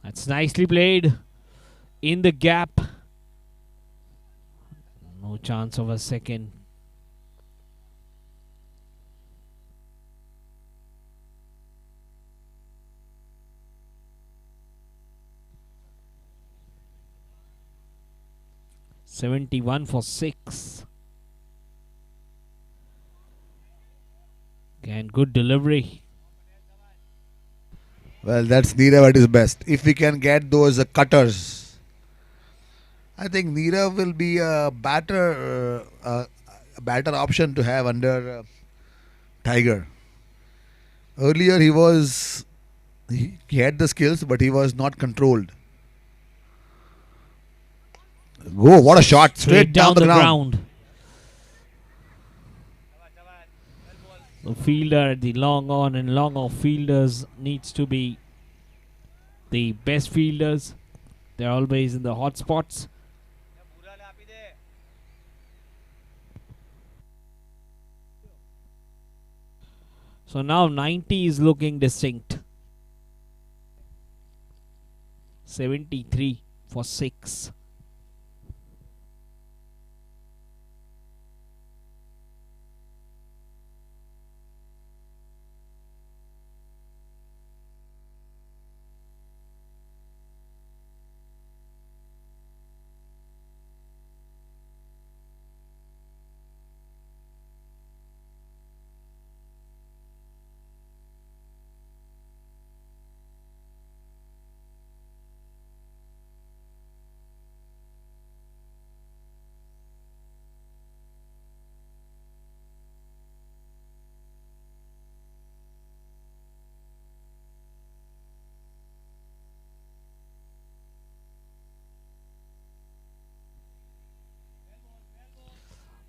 That's nicely played in the gap. No chance of a second. .71 for 6. Again, good delivery. Well, that's Neerav at his best. If we can get those cutters, I think Neerav will be a better option to have under Tiger. Earlier he had the skills, but he was not controlled. Go, what a shot! Straight down the ground. The fielder at the long on and long off fielders needs to be the best fielders. They're always in the hot spots. So now 90 is looking distinct. 73 for 6.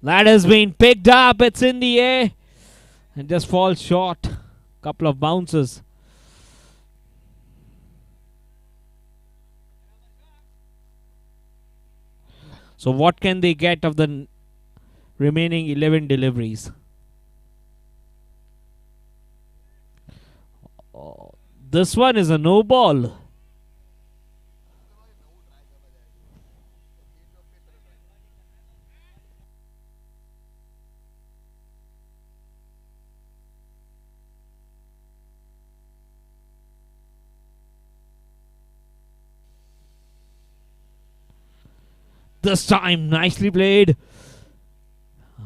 That has been picked up. It's in the air and just falls short. Couple of bounces. So what can they get of the remaining 11 deliveries? Oh, this one is a no ball. This time, nicely played.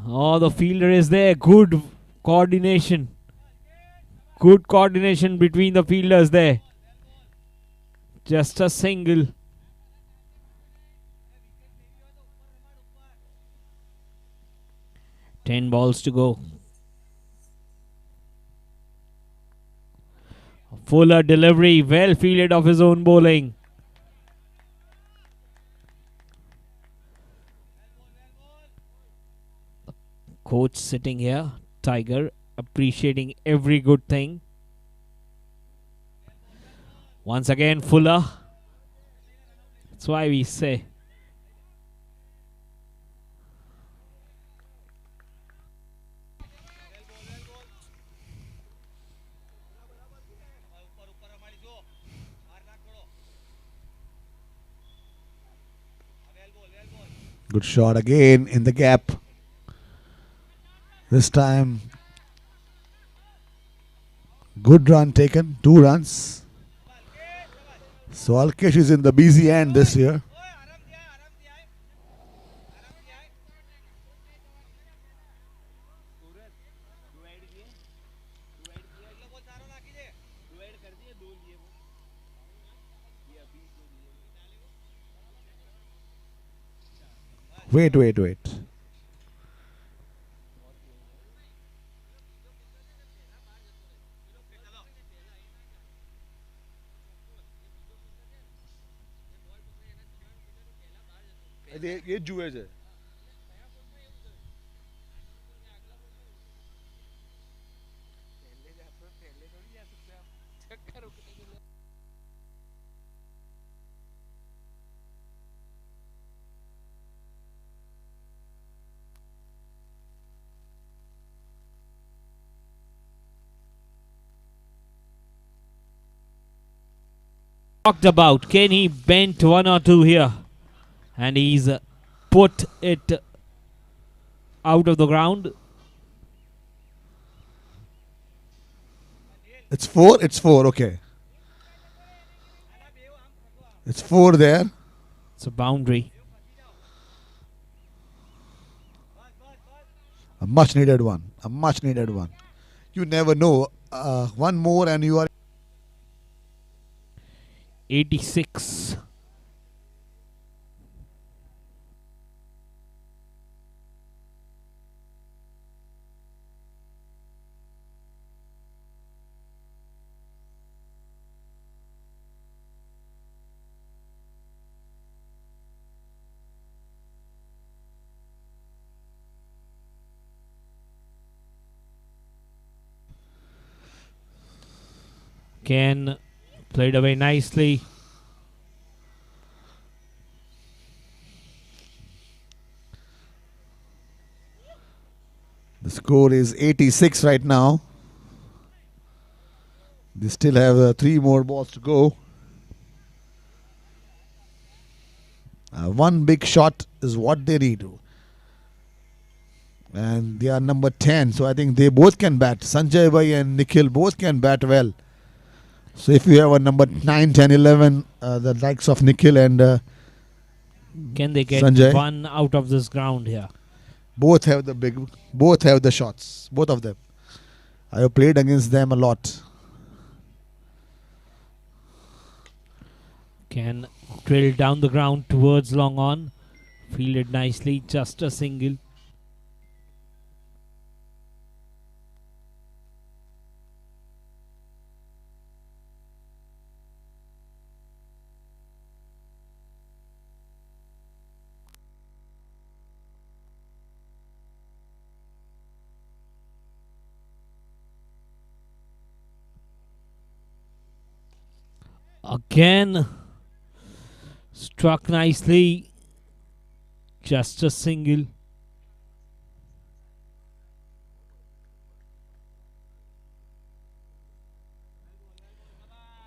Oh, the fielder is there. Good coordination. Good coordination between the fielders there. Just a single. Ten balls to go. Fuller delivery. Well fielded of his own bowling. Coach sitting here, Tiger, appreciating every good thing. Once again, Fuller. That's why we say. Good shot again in the gap. This time, good run taken. 2 runs. So Alkesh is in the busy end this year. Wait. ये जुए से Talked about. Kenny bent 1 or 2 here, and he's put it out of the ground. It's 4. Okay. It's 4 there. It's a boundary. A much needed one. You never know. One more and you are 86. Ken played away nicely. The score is 86 right now. They still have 3 more balls to go. One big shot is what they need. And they are number 10. So I think they both can bat. Sanjay Bhai and Nikhil both can bat well. So if you have a number 9, 10, 11, the likes of Nikhil and Can they get Sanjay? 1 out of this ground here? both have the shots. Both of them. I have played against them a lot. Can drill down the ground towards long on. Fielded nicely, just a single. Again, struck nicely, just a single.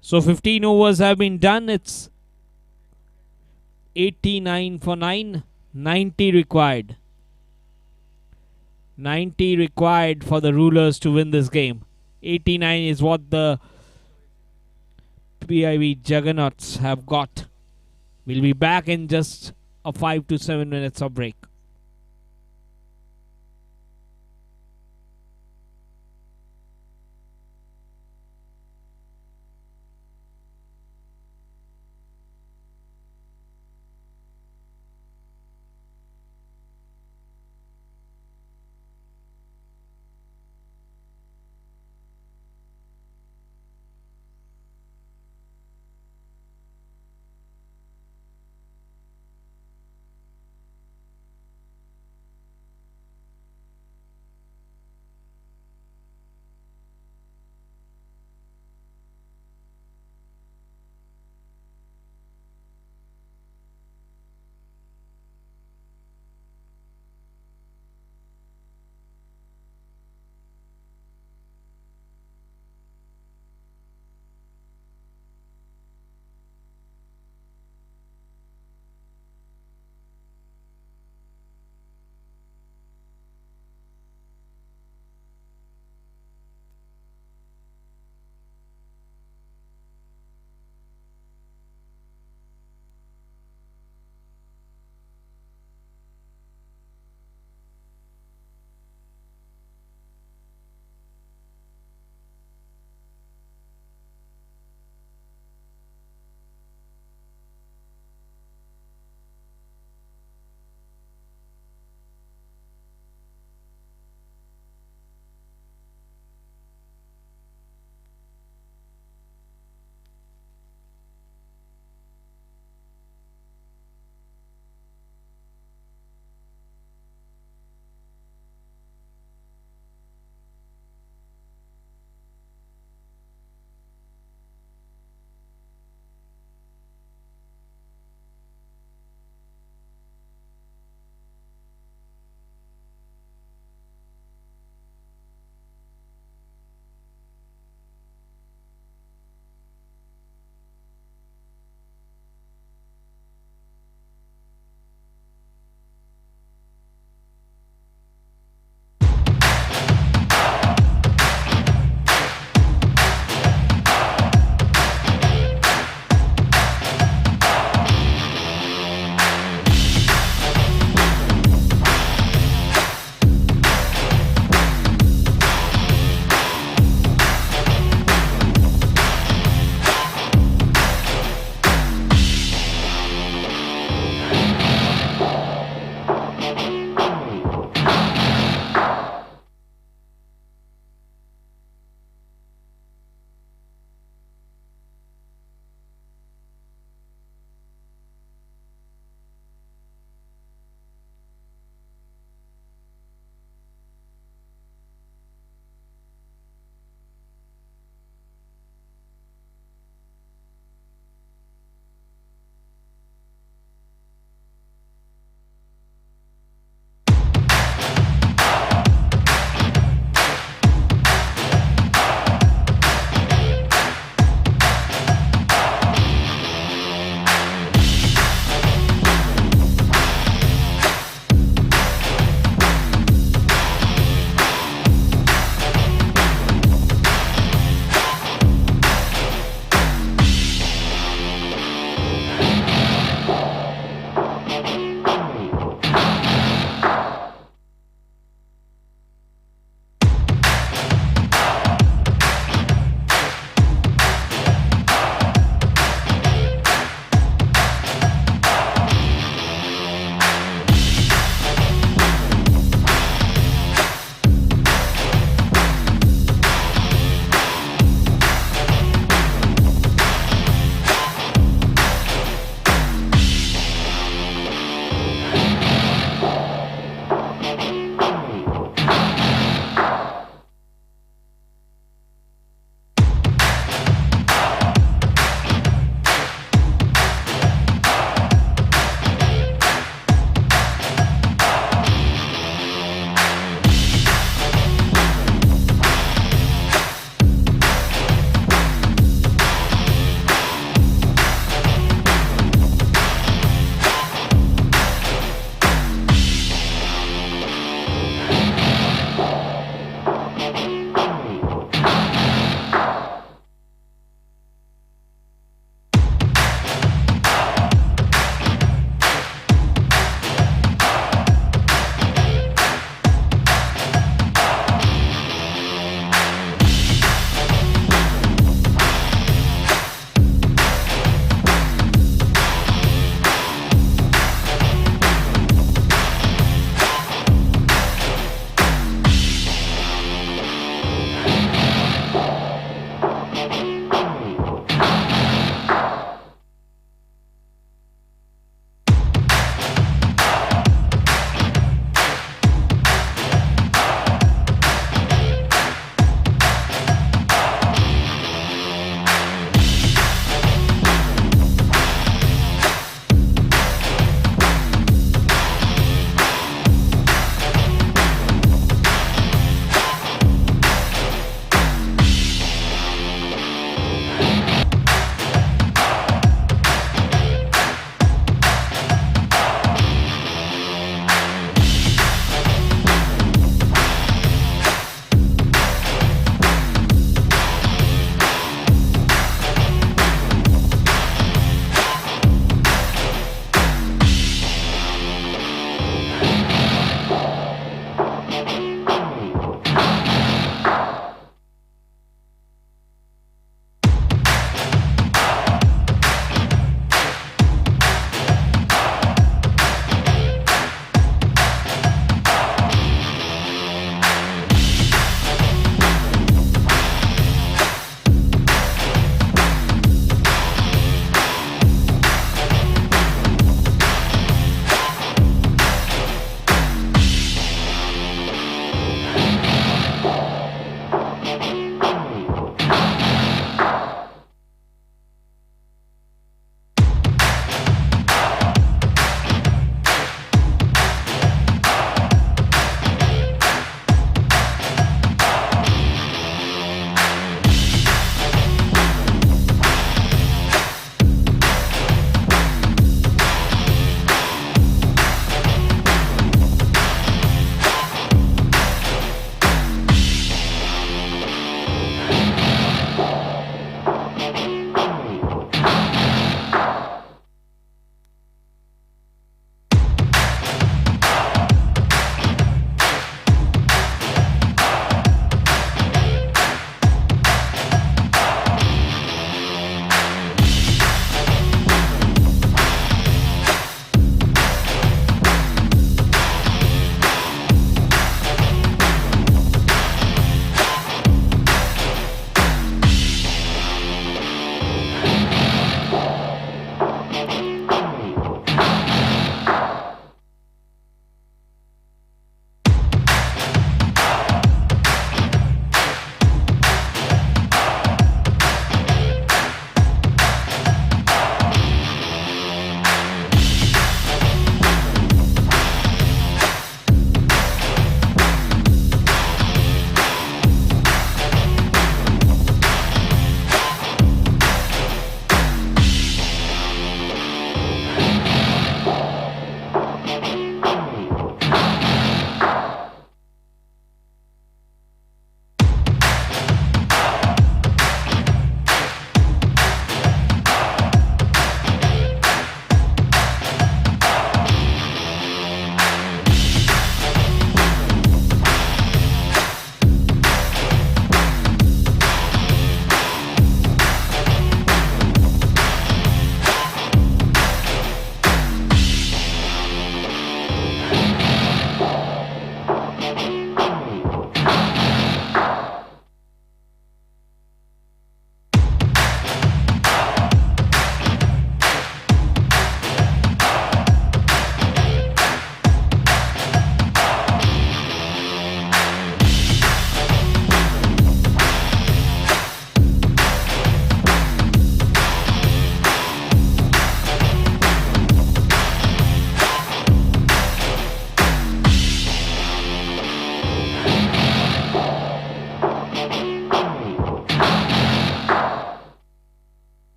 So 15 overs have been done. It's 89 for 9, 90 required. 90 required for the Rulers to win this game. 89 is what the PIV Juggernauts have got. We'll be back in just a 5 to 7 minutes of break.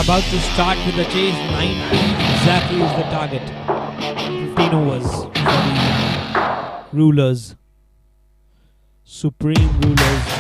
about to start with the chase. 90 exactly is the target. 15 overs for the rulers. Supreme rulers.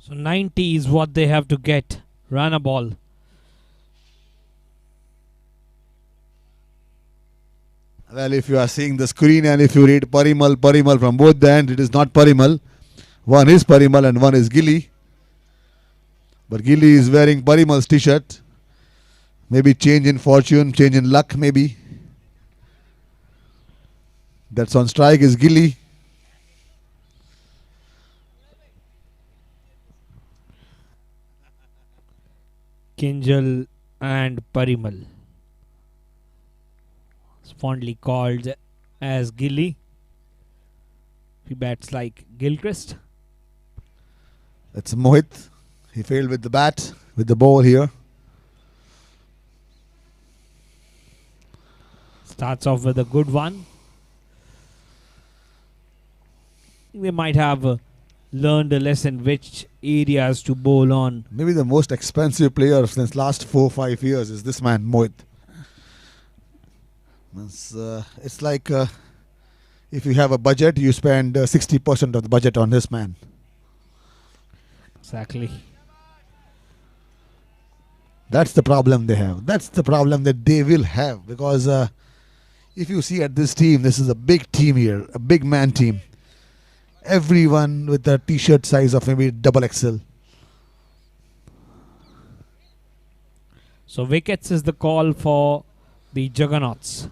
So 90 is what they have to get. Run a ball. Well, if you are seeing the screen and if you read Parimal from both the ends, it is not Parimal. One is Parimal and one is Gilly. But Gilly is wearing Parimal's t-shirt. Maybe change in fortune, change in luck maybe. That's on strike is Gilly. Kinjal and Parimal. It's fondly called as Gilly. He bats like Gilchrist. That's Mohit. He failed with the bat, with the ball here. Starts off with a good one. They might have learned a lesson which areas to bowl on. Maybe the most expensive player since last 4-5 years is this man, Mohit. It's like if you have a budget, you spend 60% of the budget on this man. Exactly. That's the problem they have. That's the problem that they will have. Because if you see at this team, this is a big team here, a big man team. Everyone with a t-shirt size of maybe double XL. So wickets is the call for the Juggernauts.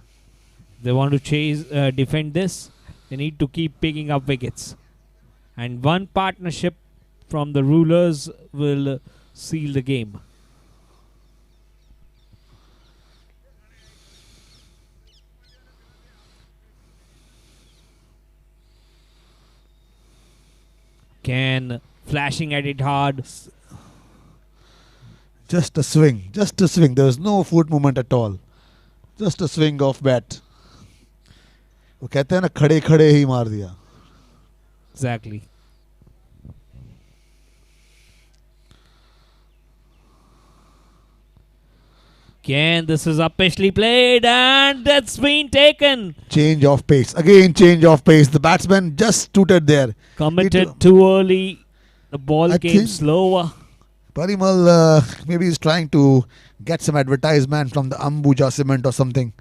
They want to chase, defend this. They need to keep picking up wickets. And one partnership from the rulers will seal the game. Can flashing at it hard. Just a swing. Just a swing. There was no foot movement at all. Just a swing of bat. वो कहते हैं ना खड़े खड़े ही मार दिया. Exactly. Again, this is upishly played and that's been taken. Change of pace. Again, change of pace. The batsman just tooted there. Committed too early. The ball came slower. Parimal maybe is trying to get some advertisement from the Ambuja cement or something.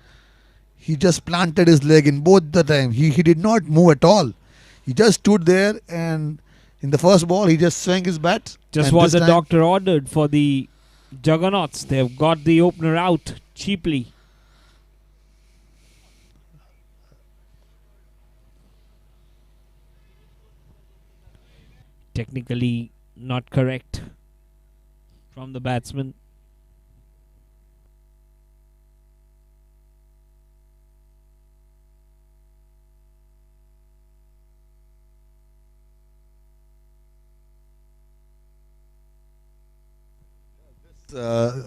He just planted his leg in both the time. He did not move at all. He just stood there and in the first ball he just swung his bat. Just what the doctor ordered for the Juggernauts. They've got the opener out cheaply. Technically not correct from the batsman.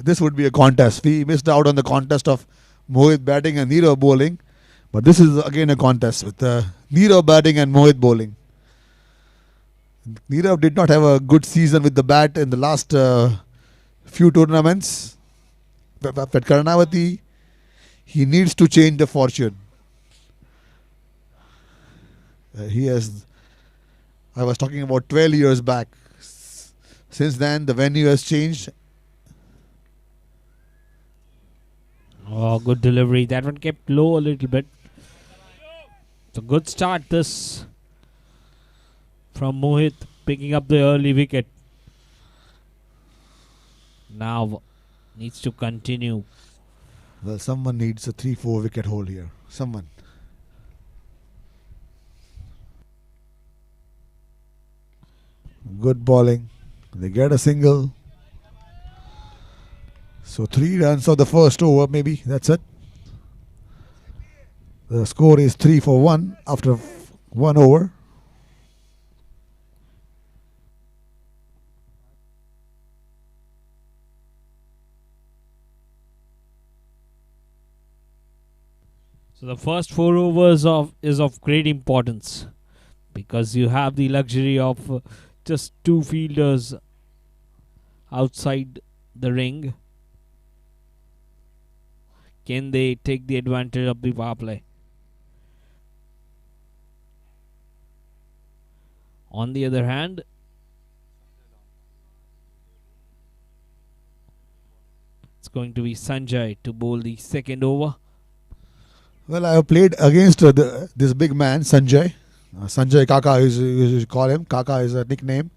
this would be a contest. We missed out on the contest of Mohit batting and Neerav bowling, but this is again a contest with Neerav batting and Mohit bowling. Neerav did not have a good season with the bat in the last few tournaments. But at Karnavati, he needs to change the fortune. I was talking about 12 years back. Since then, the venue has changed. Oh, good delivery. That one kept low a little bit. It's a good start this from Mohit, picking up the early wicket. Now needs to continue. Well, someone needs a 3-4 wicket haul here. Someone. Good bowling. They get a single. So 3 runs of the first over, maybe. That's it. The score is 3 for 1 after 1 over. So the first 4 overs is of great importance, because you have the luxury of just 2 fielders outside the ring. Can they take the advantage of the power play? On the other hand, it's going to be Sanjay to bowl the second over. Well, I have played against this big man, Sanjay. Sanjay Kaka, you call him. Kaka is a nickname.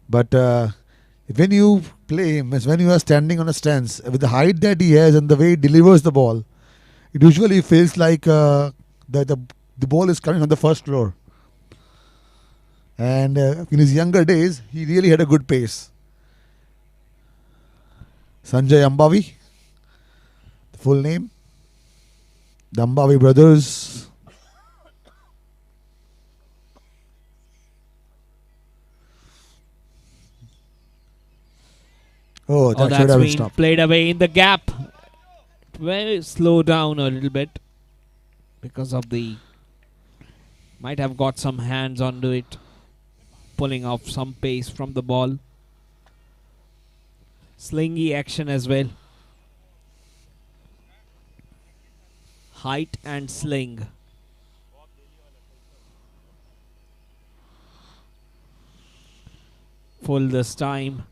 But when you play him, when you are standing on a stance, with the height that he has and the way he delivers the ball, it usually feels like the ball is coming on the first floor. And in his younger days, he really had a good pace. Sanjay Ambavi, the full name. The Ambavi brothers. Oh, that should that's have been been stopped. played away in the gap. Very slow down a little bit because of the... Might have got some hands onto it, pulling off some pace from the ball. Slingy action as well. Height and sling. Full this time.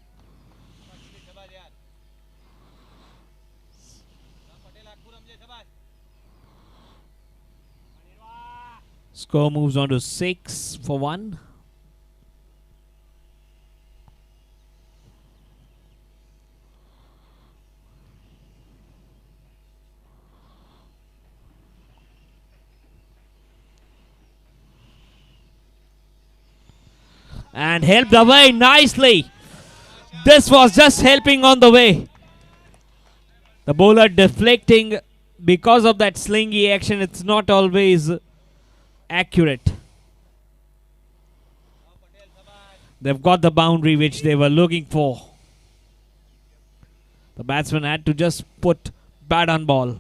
Score moves on to 6 for 1. And helped away nicely. This was just helping on the way. The bowler deflecting because of that slingy action. It's not always accurate. They've got the boundary which they were looking for. The batsman had to just put bat on ball.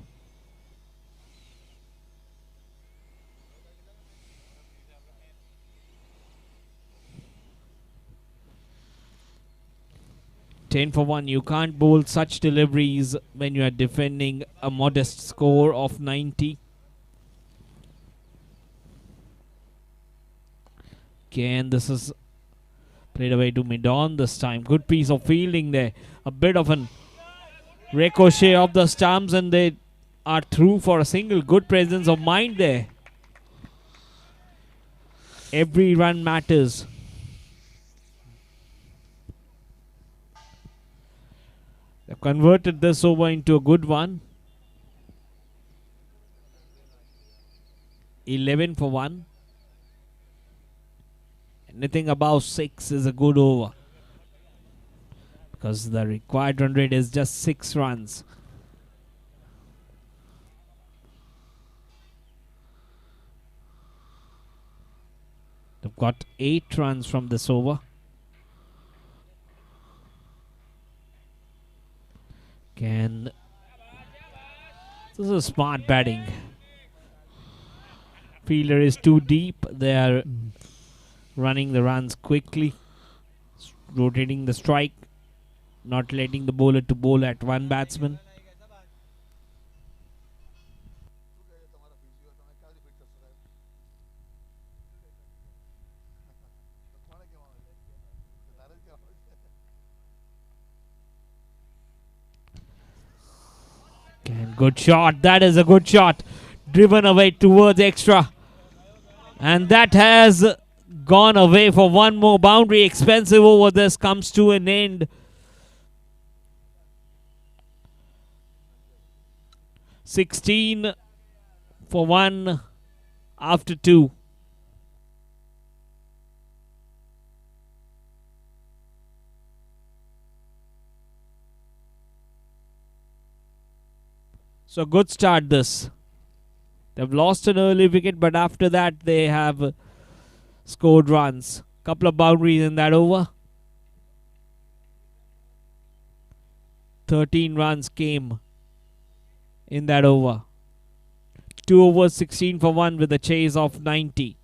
Ten for 1. You can't bowl such deliveries when you are defending a modest score of 90. Again, this is played away to mid-on this time. Good piece of fielding there. A bit of an ricochet of the stumps, and they are through for a single. Good presence of mind there. Every run matters. They've converted this over into a good one. 11 for 1. Anything above 6 is a good over, because the required run rate is just 6 runs. They've got 8 runs from this over. Can this is smart batting. Fielder is too deep. They are running the runs quickly, rotating the strike, not letting the bowler to bowl at one batsman. Good shot. That is a good shot. Driven away towards extra. And that has gone away for one more boundary. Expensive over this comes to an end. 16 for 1 after 2. So good start this. They've lost an early wicket, but after that they have scored runs. Couple of boundaries in that over. 13 runs came in that over. 2 overs, 16 for 1 with a chase of 90.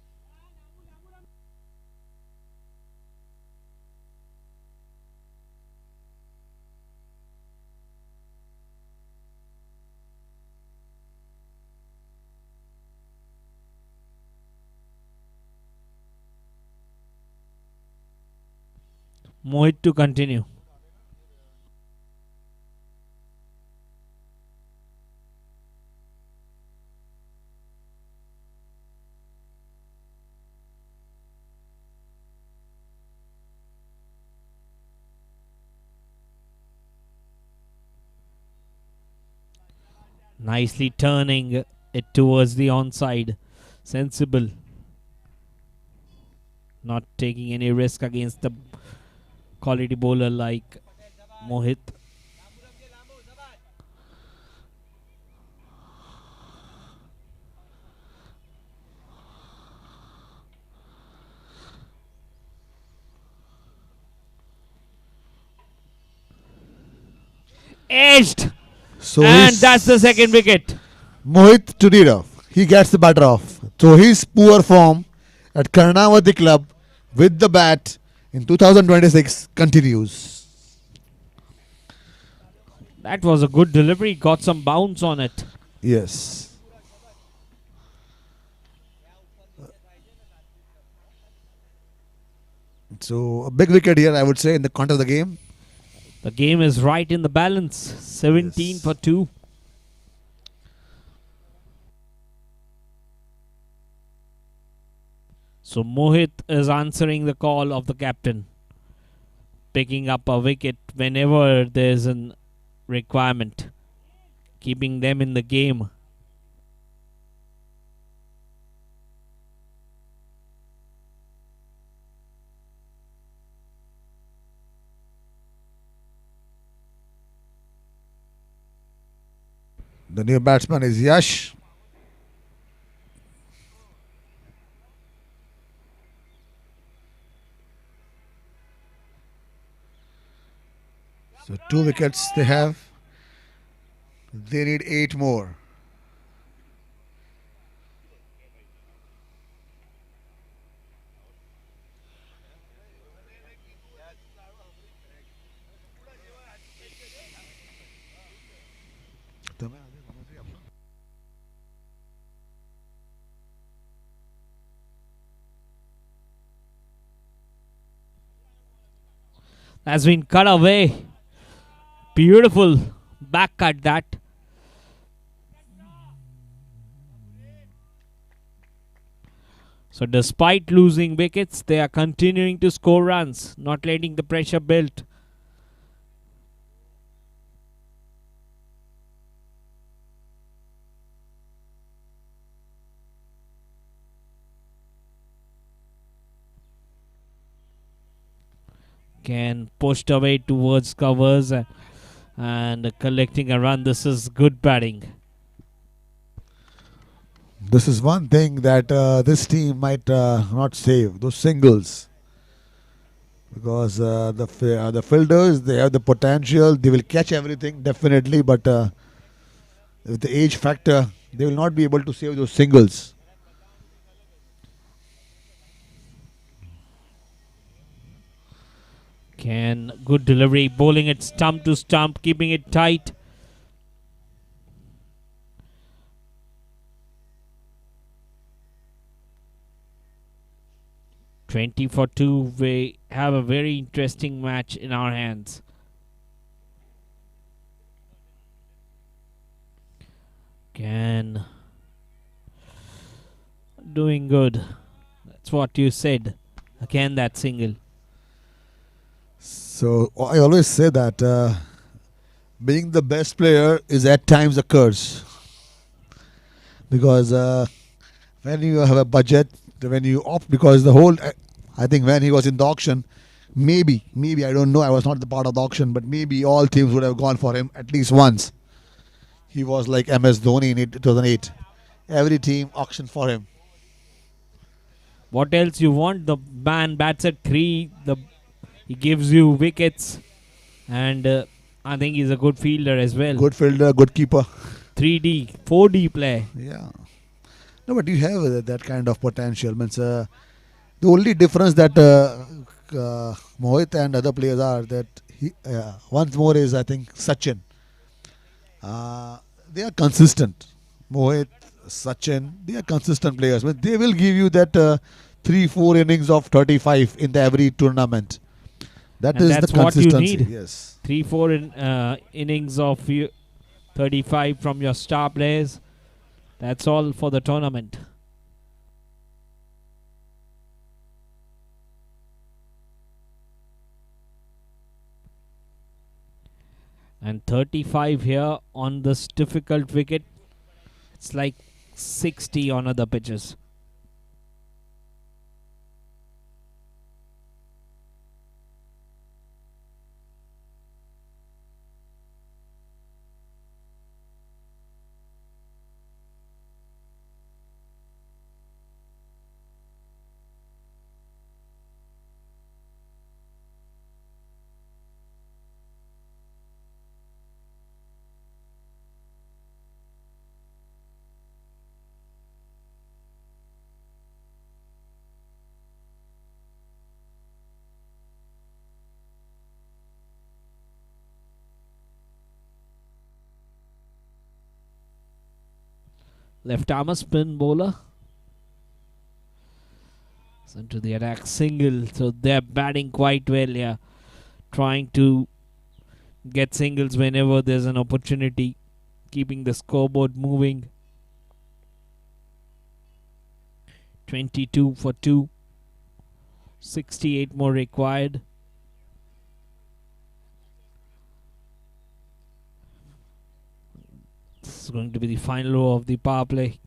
Mohit to continue. Nicely turning it towards the onside. Sensible. Not taking any risk against the quality bowler like Mohit. Edged. So and that's the second wicket. Mohit Tudira, he gets the batter off. So his poor form at Karnavati club with the bat in 2026 continues. That was a good delivery. Got some bounce on it. Yes. So a big wicket here, I would say, in the context of the game. The game is right in the balance. 17 for 2. So Mohit is answering the call of the captain, picking up a wicket whenever there's a requirement, keeping them in the game. The new batsman is Yash. So 2 wickets they have. They need 8 more. Has been cut away. Beautiful back cut that. So despite losing wickets, they are continuing to score runs, not letting the pressure build. Again, pushed away towards covers and collecting a run. This is good batting. This is one thing that this team might not save. Those singles. because the fielders, they have the potential, they will catch everything definitely, but with the age factor, they will not be able to save those singles. Good delivery, bowling it stump to stump, keeping it tight. "20 for 2. We have a very interesting match in our hands. Doing good. That's what you said. Again, that single. So I always say that being the best player is at times a curse, because when you have a budget, when you opt, because the whole, I think when he was in the auction, maybe I don't know, I was not the part of the auction, but maybe all teams would have gone for him at least once. He was like MS Dhoni in 2008. Every team auctioned for him. What else you want? The man bats at 3. He gives you wickets, and I think he's a good fielder as well. Good fielder, good keeper. 3D, 4D play. Yeah. No, but you have that kind of potential. Means the only difference that Mohit and other players are that once more is, I think, Sachin. They are consistent. Mohit, Sachin, they are consistent players. But they will give you that 3-4 innings of 35 in every tournament. And that's the consistency. What you need. Yes. 3-4 innings of 35 from your star players. That's all for the tournament. And 35 here on this difficult wicket. It's like 60 on other pitches. Left arm spin bowler. Sent to the attack, single. So they're batting quite well here. Trying to get singles whenever there's an opportunity. Keeping the scoreboard moving. 22 for 2. 68 more required. This is going to be the final over of the power play.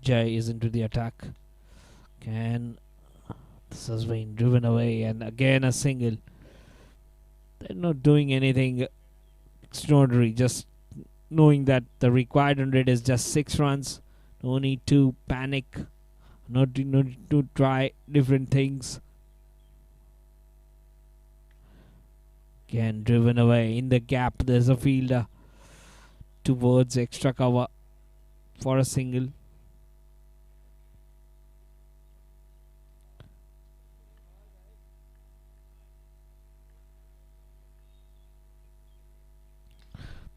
Jai is into the attack. This has been driven away, and again a single. They're not doing anything extraordinary, just knowing that the required 100 is just 6 runs. No need to panic, no need to try different things. Again driven away. In the gap there's a fielder towards extra cover for a single.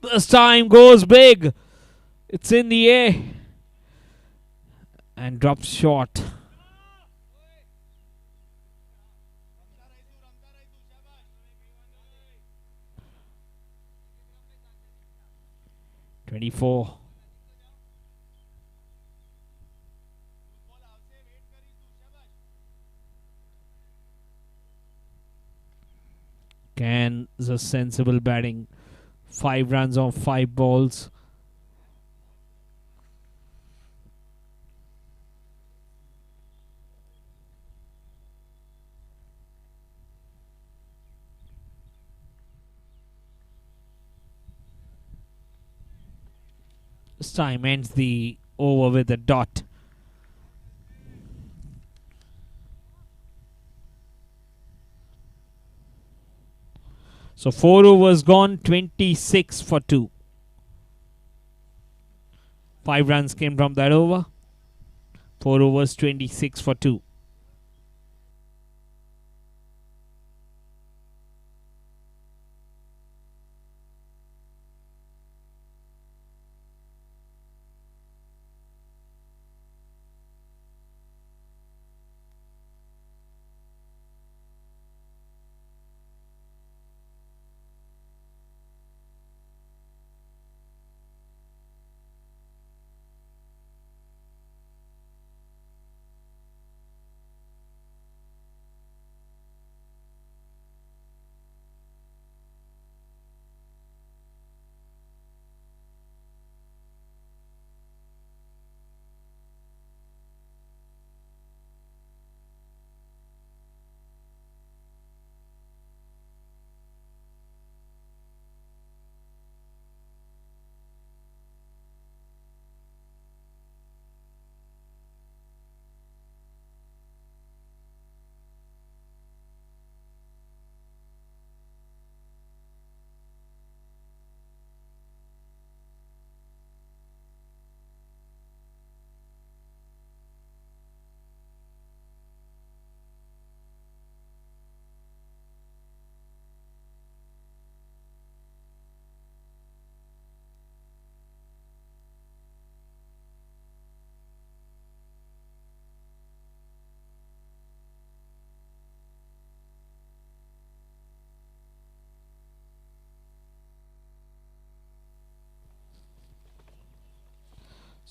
This time goes big. It's in the air and drops short. "24. Is a sensible batting. 5 runs on 5 balls. This time ends the over with a dot. So 4 overs gone, 26 for 2. 5 runs came from that over. 4 overs, 26 for 2.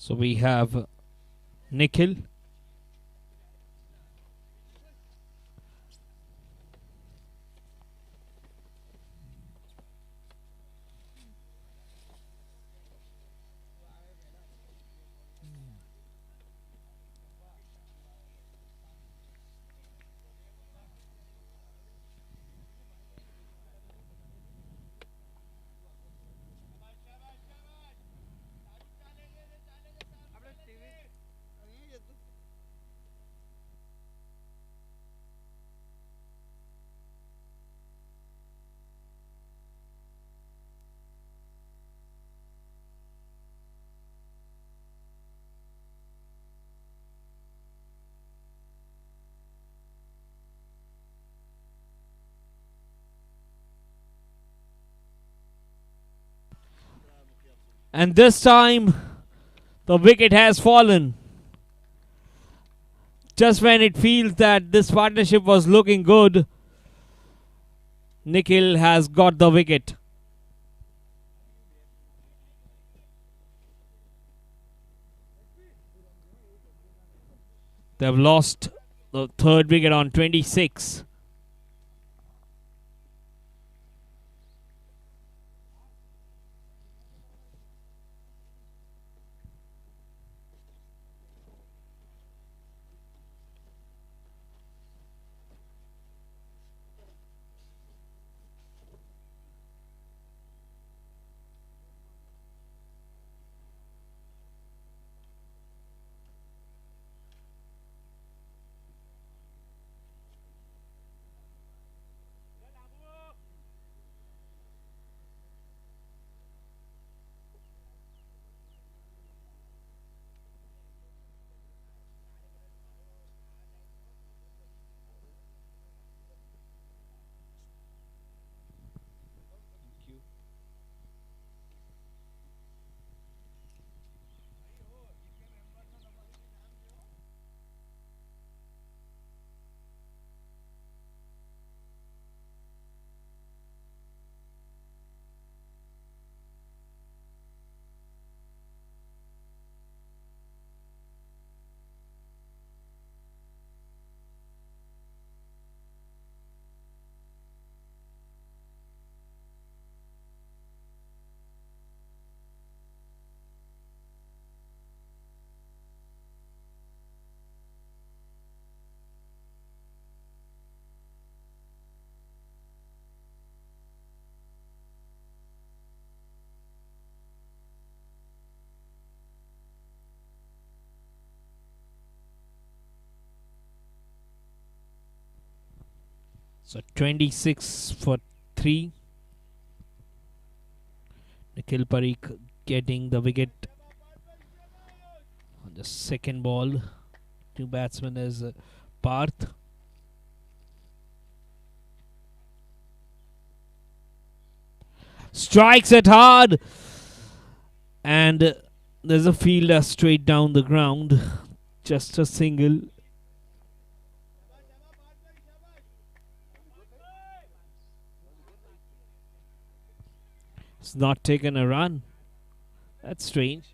So we have Nikhil. And this time the wicket has fallen. Just when it feels that this partnership was looking good, Nikhil has got the wicket. They've lost the third wicket on 26. So 26 for 3. Nikhil Parikh getting the wicket on the second ball. Two batsmen is Parth. Strikes it hard, and there's a fielder straight down the ground. Just a single. It's not taken a run. That's strange.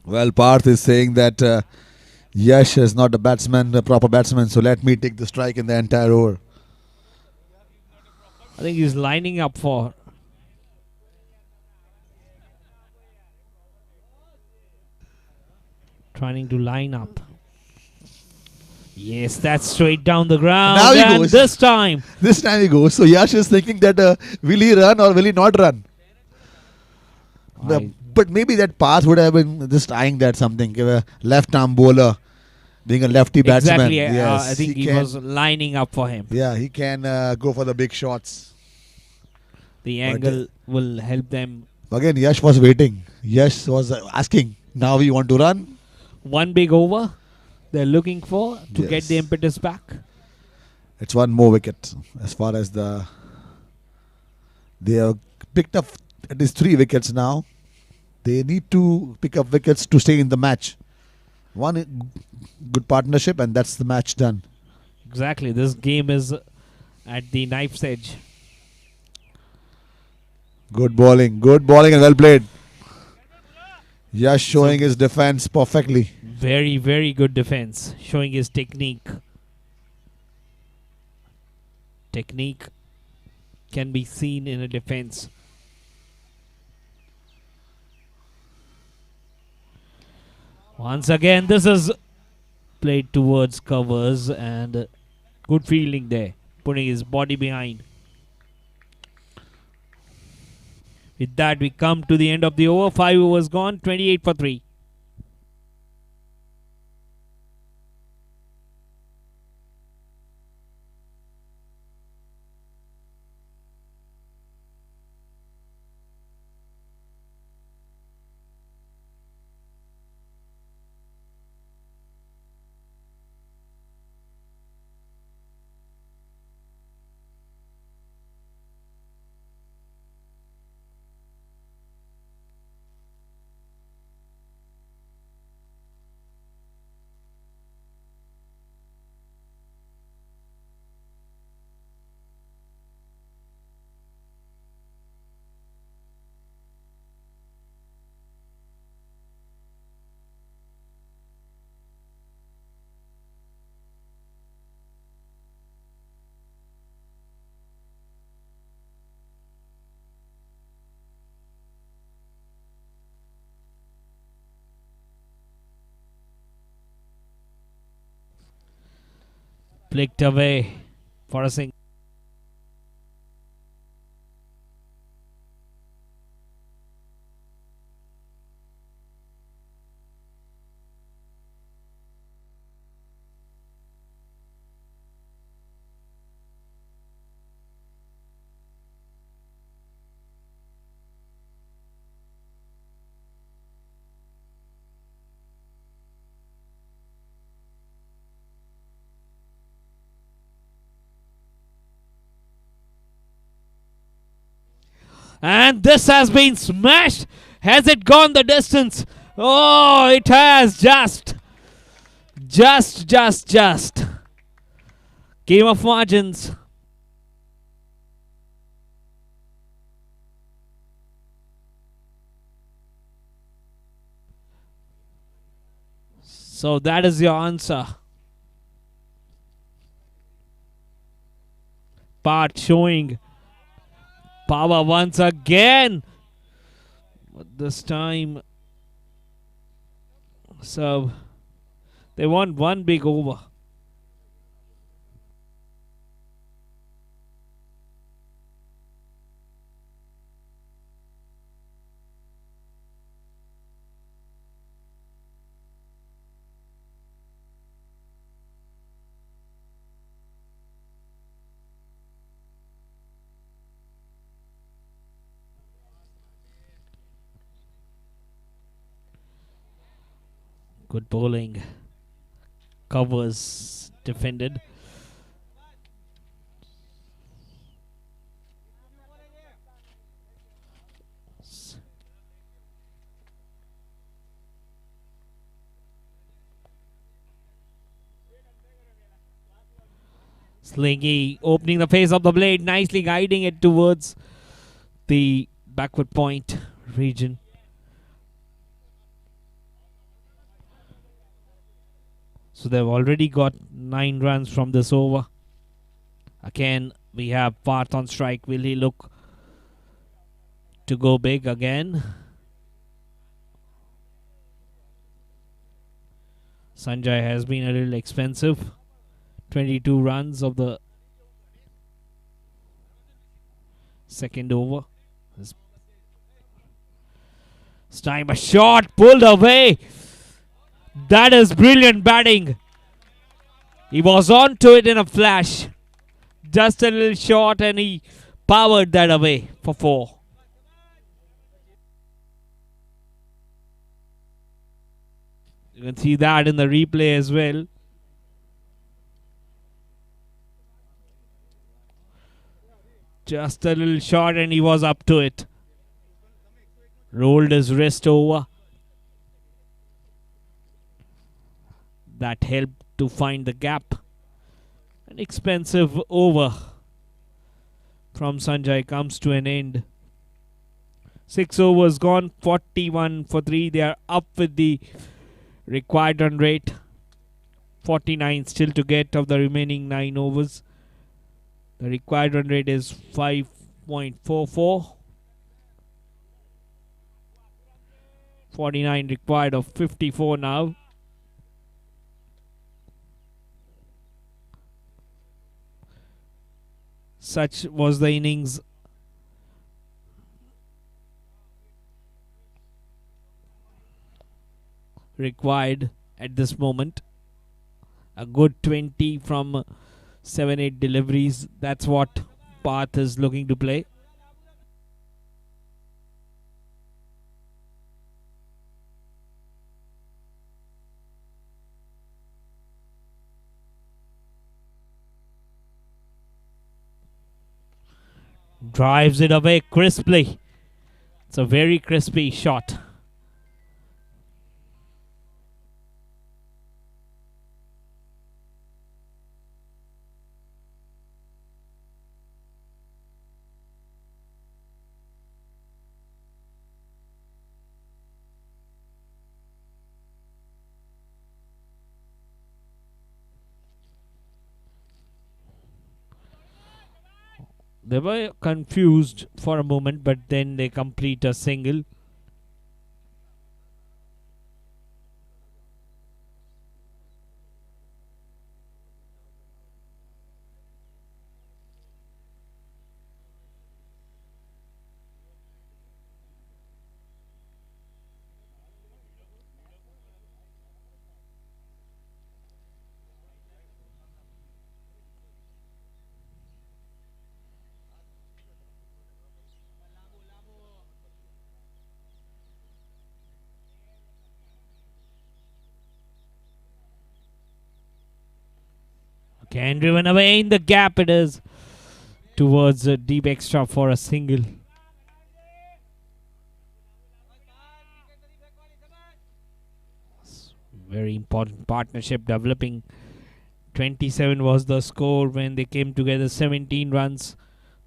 Well, Parth is saying that Yash is not a batsman, a proper batsman, so let me take the strike in the entire over. I think he's lining up for. Trying to line up. Yes, that's straight down the ground. Now he and goes. This time he goes. So Yash is thinking that will he run or will he not run? But maybe that Parth would have been just eyeing that something. A left arm bowler, being a lefty batsman. exactly. Yes, I think he was lining up for him. Yeah, he can go for the big shots. The angle will help them. Again, Yash was waiting. Yash was asking, now we want to run? One big over they're looking for to get Yes. the impetus back. It's one more wicket. As far as they have picked up at least 3 wickets now. They need to pick up wickets to stay in the match. One good partnership and that's the match done. Exactly. This game is at the knife's edge. Good bowling and well played. Yash showing his defense perfectly. Very, very good defense. Showing his technique. Technique can be seen in a defense. Once again, this is played towards covers and good fielding there. Putting his body behind. With that, we come to the end of the over. 5 overs gone. 28 for 3. Flicked away for a single. And this has been smashed. Has it gone the distance? Oh, it has just. Game of margins. So that is your answer. Part showing power once again. But this time, so they want one big over. Good bowling. Covers defended. Slingy opening the face of the blade, nicely guiding it towards the backward point region. So they've already got 9 runs from this over. Again, we have Parth on strike. Will he look to go big again? Sanjay has been a little expensive. 22 runs of the second over. This time a shot pulled away. That is brilliant batting. He was on to it in a flash. Just a little short and he powered that away for 4. You can see that in the replay as well. Just a little short and he was up to it. Rolled his wrist over. That helped to find the gap. An expensive over from Sanjay comes to an end. 6 overs gone, 41 for 3. They are up with the required run rate. 49 still to get of the remaining 9 overs. The required run rate is 5.44. 49 required of 54 now. Such was the innings required at this moment. A good 20 from 7-8 deliveries. That's what Parth is looking to play. Drives it away crisply. It's a very crispy shot. They were confused for a moment, but then they complete a single. Again driven away in the gap it is towards a deep extra for a single. Very important partnership developing. 27 was the score when they came together. 17 runs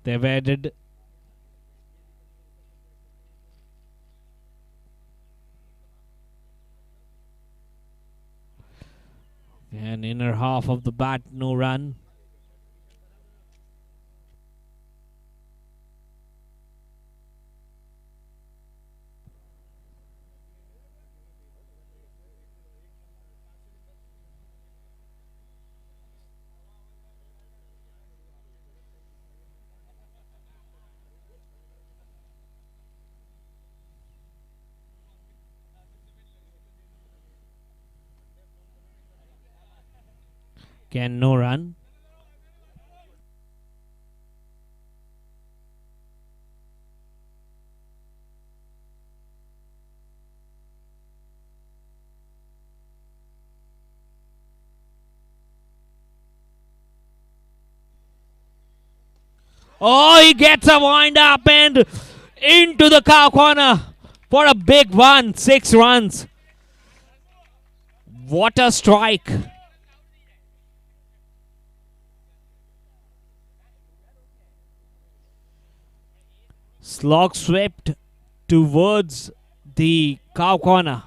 they've added. And inner half of the bat, no run. Can no run. Oh, he gets a wind up and into the cow corner for a big one. 6 runs. What a strike. Slog swept towards the cow corner.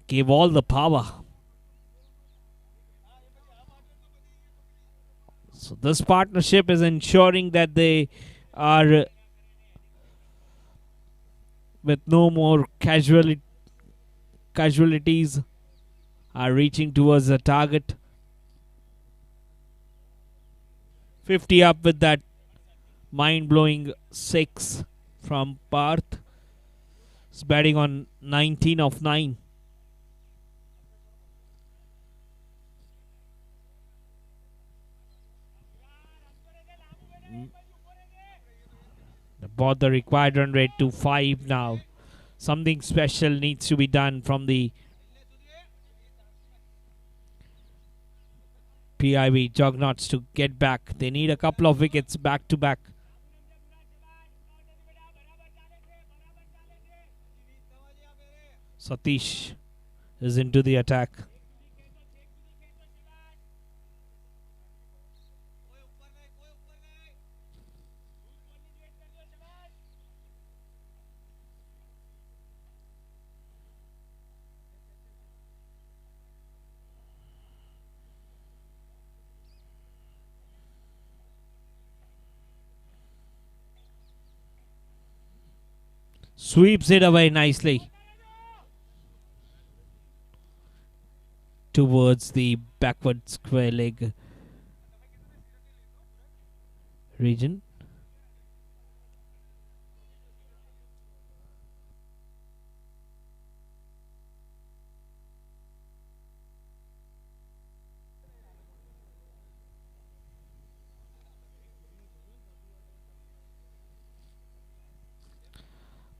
Gave all the power. So this partnership is ensuring that they are with no more casualties are reaching towards the target. 50 up with that mind-blowing 6 from Parth. He's batting on 19 of 9. Brought the required run rate to 5 now. Something special needs to be done from the PIV Juggernauts to get back. They need a couple of wickets back to back. Satish is into the attack. Sweeps it away nicely towards the backward square leg region.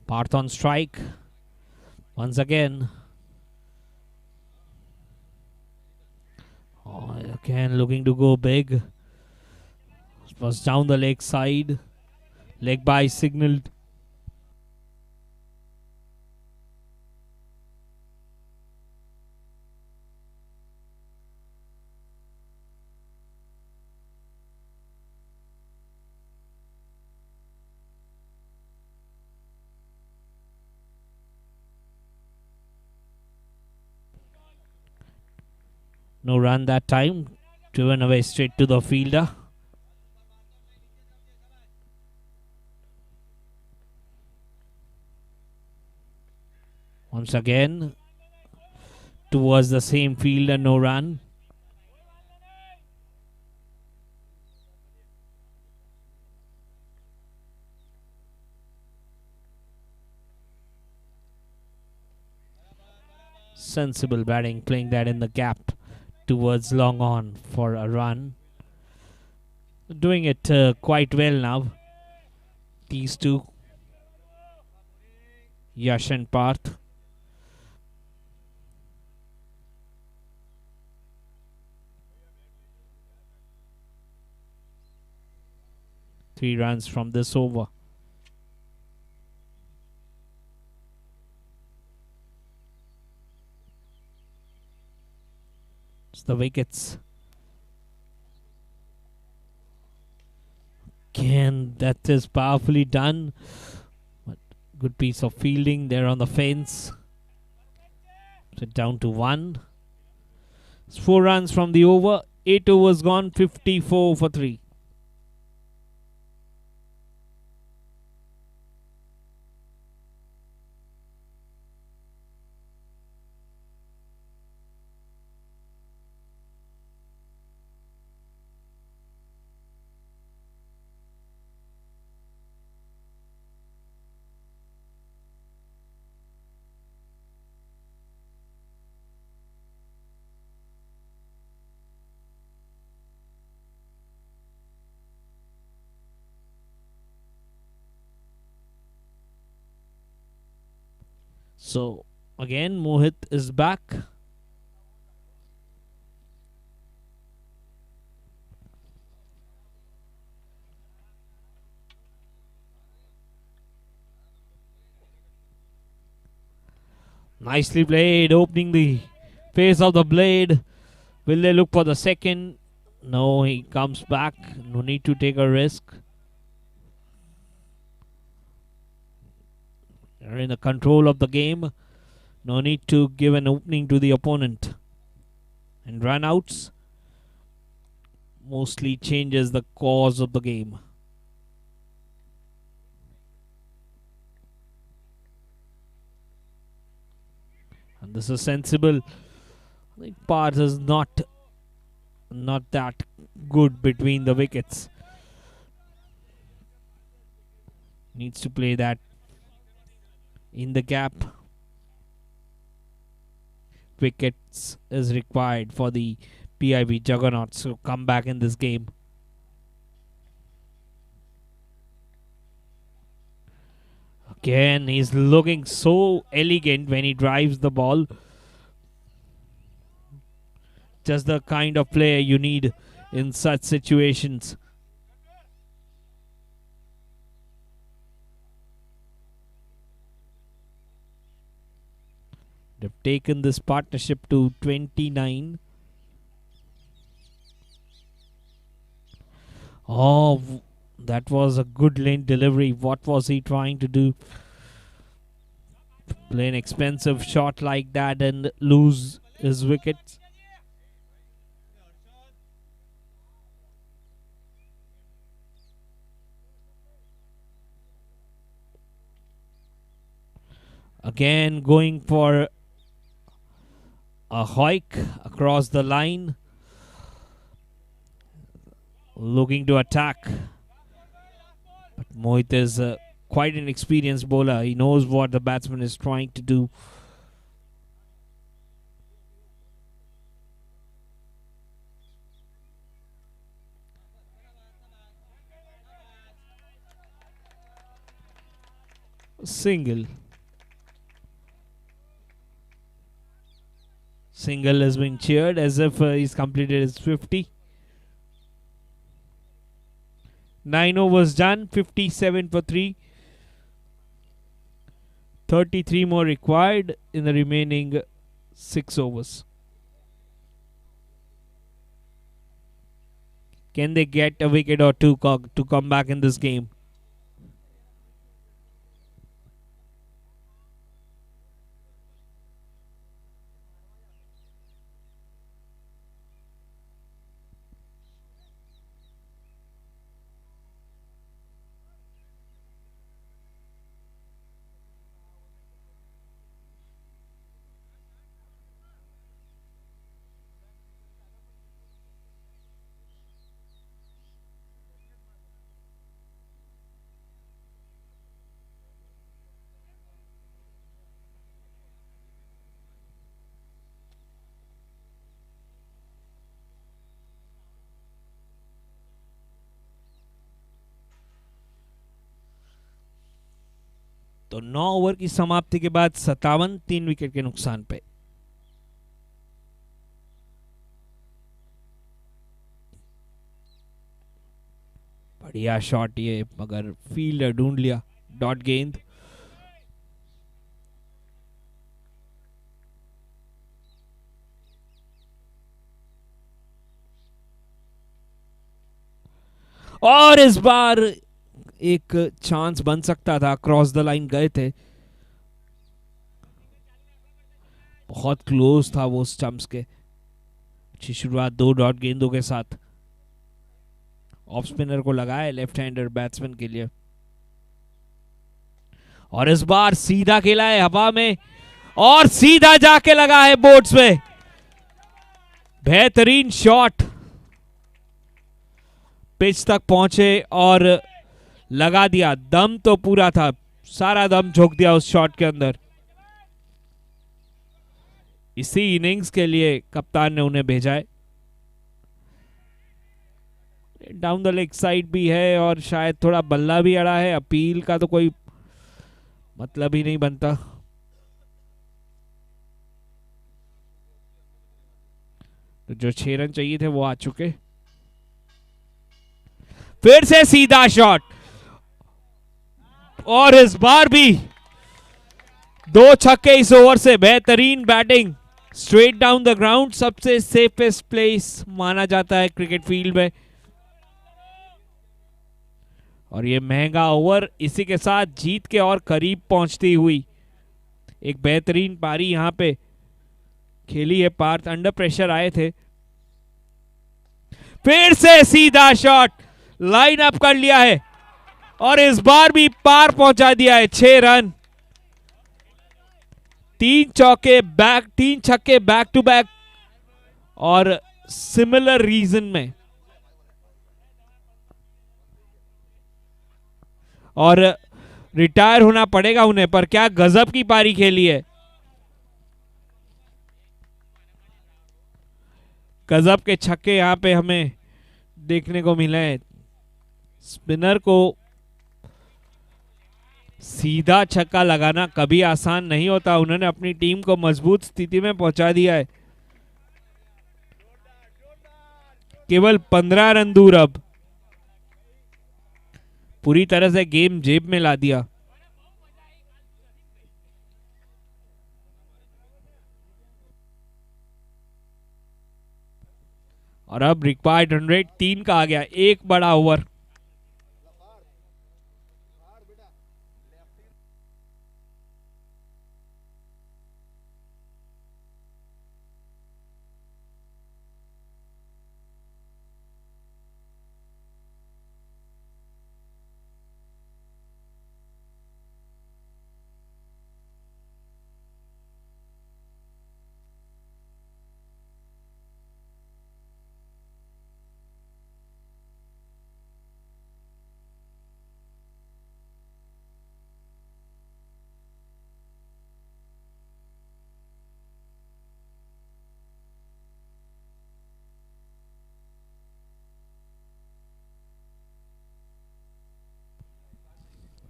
Parth on strike once again. Oh, again looking to go big. Was down the leg side. Leg by signaled. No run that time. Driven away straight to the fielder. Once again towards the same fielder, no run. Sensible batting, playing that in the gap towards long on for a run. Doing it quite well now. These two, Yash and Parth. Three runs from this over. It's the wickets. Again, that is powerfully done. But good piece of fielding there on the fence. So down to 1. It's 4 runs from the over. 8 overs gone. 54 for 3. So again, Mohit is back. Nicely played, opening the face of the blade. Will they look for the second? No, he comes back. No need to take a risk. They're in the control of the game. No need to give an opening to the opponent. And run-outs mostly changes the course of the game. And this is sensible. I think Pars is not that good between the wickets. Needs to play that in the gap. Wickets is required for the PIV Juggernauts to come back in this game. Again, he's looking so elegant when he drives the ball. Just the kind of player you need in such situations. They've taken this partnership to 29. Oh, that was a good lane delivery. What was he trying to do? Play an expensive shot like that and lose his wickets. Again, going for a hike across the line. Looking to attack. But Mohit is quite an experienced bowler. He knows what the batsman is trying to do. Single. Single has been cheered as if he's completed his 50. 9 overs done, 57 for 3. 33 more required in the remaining 6 overs. Can they get a wicket or two to come back in this game? तो 9 over की समाप्ति के बाद 57 3 wicket के नुकसान पे। बढ़िया shot ये, मगर फील्डर ढूंढ लिया। डॉट गेंद। और इस बार एक चांस बन सकता था, क्रॉस द लाइन गए थे, बहुत क्लोज था वो स्टंप्स के। अच्छी शुरुआत 2 डॉट गेंदों के साथ। ऑफ स्पिनर को लगाया लेफ्ट हैंडर बैट्समैन के लिए, और इस बार सीधा खेला है हवा में और सीधा जाके लगा है बोर्ड्स पे। बेहतरीन शॉट, पिच तक पहुंचे और लगा दिया। दम तो पूरा था, सारा दम झोंक दिया उस शॉट के अंदर। इसी इनिंग्स के लिए कप्तान ने उन्हें भेजा है। डाउन द लेग साइड भी है और शायद थोड़ा बल्ला भी अड़ा है। अपील का तो कोई मतलब ही नहीं बनता। तो जो 6 रन चाहिए थे वो आ चुके। फिर से सीधा शॉट, और इस बार भी 2 छक्के इस ओवर से, बेहतरीन batting, straight down the ground, सबसे सेफेस्ट प्लेस माना जाता है क्रिकेट फील्ड में। और ये महंगा ओवर इसी के साथ जीत के और करीब पहुंचती हुई। एक बेहतरीन पारी यहां पे खेली है पार्थ, अंडर प्रेशर आए थे। फिर से सीधा शॉट, लाइन अप कर लिया है और इस बार भी पार पहुंचा दिया है। 6 रन, 3 छक्के बैक टू बैक और सिमिलर रीजन में। और रिटायर होना पड़ेगा उन्हें, पर क्या गजब की पारी खेली है। गजब के छक्के यहां पे हमें देखने को मिले हैं। स्पिनर को सीधा छक्का लगाना कभी आसान नहीं होता, उन्होंने अपनी टीम को मजबूत स्थिति में पहुंचा दिया है। केवल 15 रन दूर, अब पूरी तरह से गेम जेब में ला दिया। और अब रिक्वायर्ड 103 का आ गया, एक बड़ा ओवर।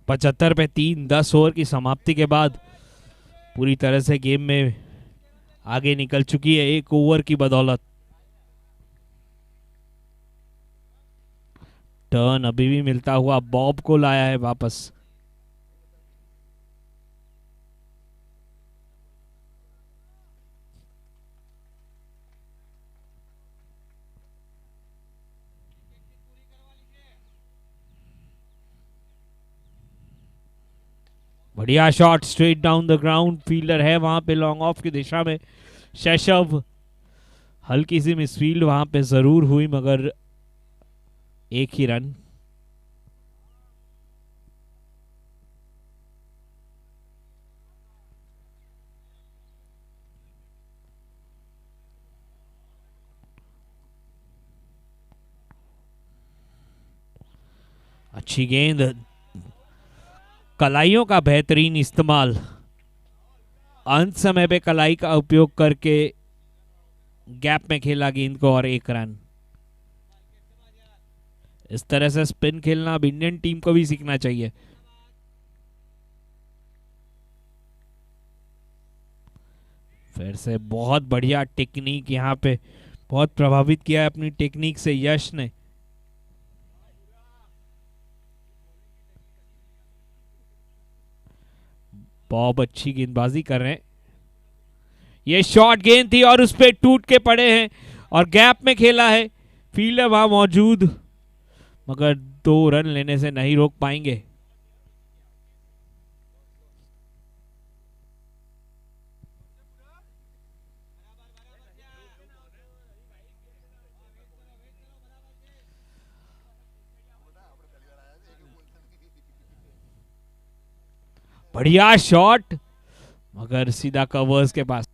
पचहत्तर पे 3, 10 ओवर की समाप्ति के बाद पूरी तरह से गेम में आगे निकल चुकी है एक ओवर की बदौलत। टर्न अभी भी मिलता हुआ बॉब को लाया है वापस। बढ़िया shot, straight down the ground, fielder है वहां पे लॉन्ग ऑफ की दिशा में शैशव। हल्की सी मिसफील्ड वहां पे जरूर हुई, मगर एक ही रन। अच्छी गेंद, कलाइयों का बेहतरीन इस्तेमाल, अंत समय पे कलाई का उपयोग करके गैप में खेला गेंद को और 1 रन। इस तरह से स्पिन खेलना अब इंडियन टीम को भी सीखना चाहिए। फिर से बहुत बढ़िया टेक्निक, यहां पे बहुत प्रभावित किया है अपनी टेक्निक से यश ने। बॉब अच्छी गेंदबाजी कर रहे हैं। ये शॉर्ट गेंद थी और उस पे टूट के पड़े हैं और गैप में खेला है, फील्डर वहां मौजूद, मगर 2 रन लेने से नहीं रोक पाएंगे। बढ़िया शॉट, मगर सीधा कवर्स के पास।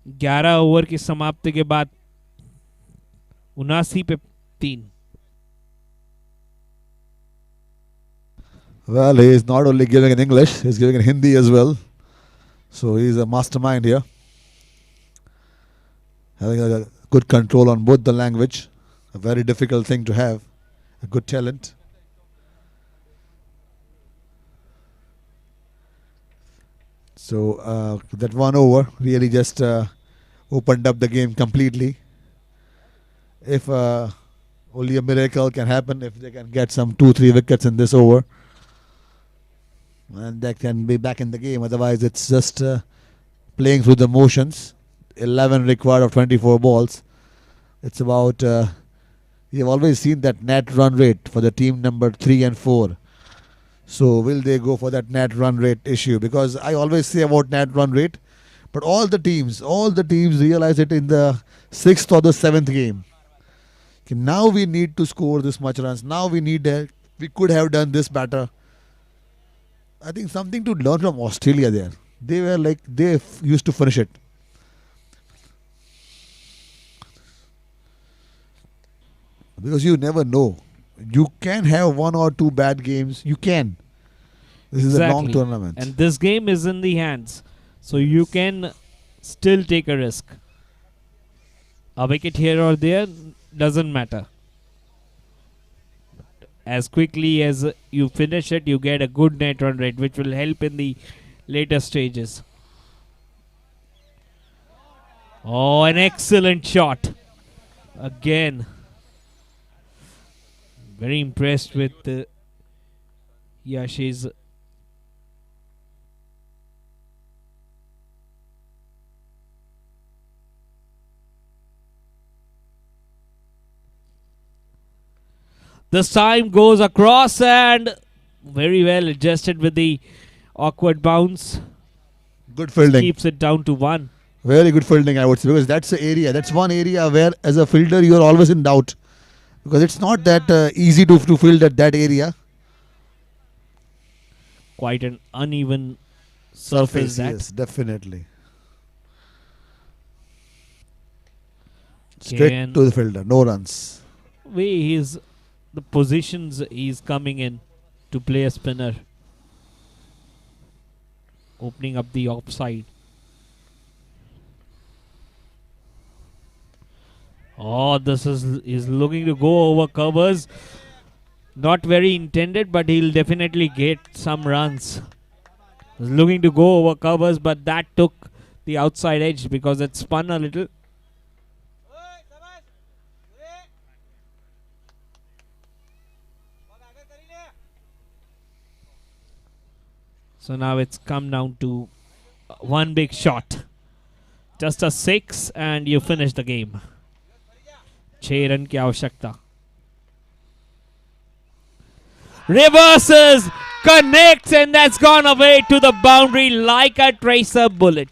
ग्यारह ओवर की समाप्ति के बाद 79 पे 3। Well, he is not only giving in English, he is giving in Hindi as well. So he is a mastermind here, having a good control on both the language, a very difficult thing to have, a good talent. So that 1 over really just opened up the game completely. If only a miracle can happen if they can get some 2-3 wickets in this over, and they can be back in the game. Otherwise, it's just playing through the motions. 11 required of 24 balls. It's about we have always seen that net run rate for the team number 3 and 4. So will they go for that net run rate issue? Because I always say about net run rate, but all the teams realize it in the 6th or the 7th game. Okay, now we need to score this much runs. Now we could have done this better. I think something to learn from Australia there. They were like, they used to finish it. Because you never know. You can have 1 or 2 bad games. You can. This is a long tournament. And this game is in the hands. So you can still take a risk. A wicket here or there doesn't matter. As quickly as you finish it, you get a good net run rate, which will help in the later stages. Oh, an excellent shot. Again. Very impressed with Yash's this time goes across and very well adjusted with the awkward bounce. Good fielding. Keeps it down to 1. Very good fielding, I would say, because that's the area. That's one area where, as a fielder, you are always in doubt. Because it's not that easy to field at that area. Quite an uneven surface. Yes, definitely. Okay, Straight to the fielder, no runs. The positions he's coming in to play a spinner. Opening up the offside. Oh, he's looking to go over covers. Not very intended, but he'll definitely get some runs. He's looking to go over covers, but that took the outside edge because it spun a little. So now it's come down to one big shot. Just a 6 and you finish the game. 6 run ki avashyakta. Reverses, connects, and that's gone away to the boundary like a tracer bullet.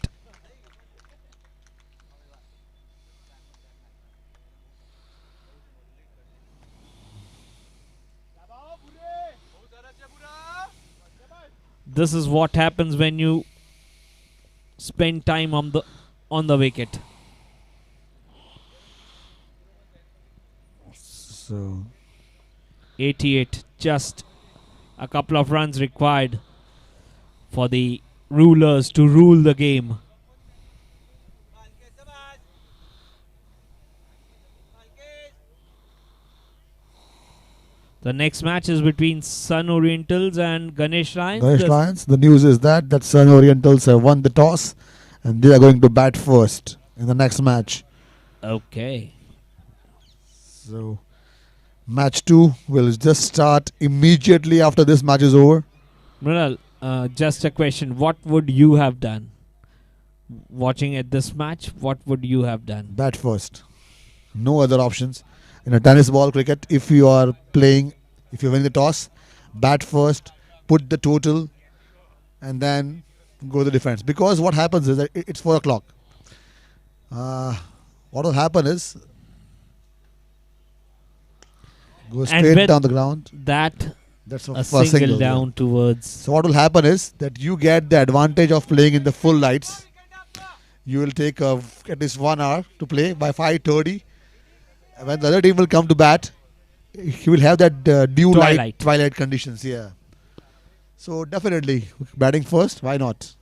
This is what happens when you spend time on the wicket. So 88, just a couple of runs required for the rulers to rule the game. The next match is between Sun Orientals and Ganesh Lions. Ganesh Lions, the news is that Sun Orientals have won the toss and they are going to bat first in the next match. Okay. So match 2 will just start immediately after this match is over. Mrinal, just a question. What would you have done? Watching at this match, what would you have done? Bat first. No other options. In a tennis ball cricket, if you are playing, if you win the toss, bat first, put the total, and then go to the defense. Because what happens is that it's 4 o'clock. What will happen is, go straight down the ground. That's a single down towards. So what will happen is that you get the advantage of playing in the full lights. You will take at least 1 hour to play by 5:30. When the other team will come to bat, he will have that due twilight conditions. Yeah. So definitely batting first. Why not?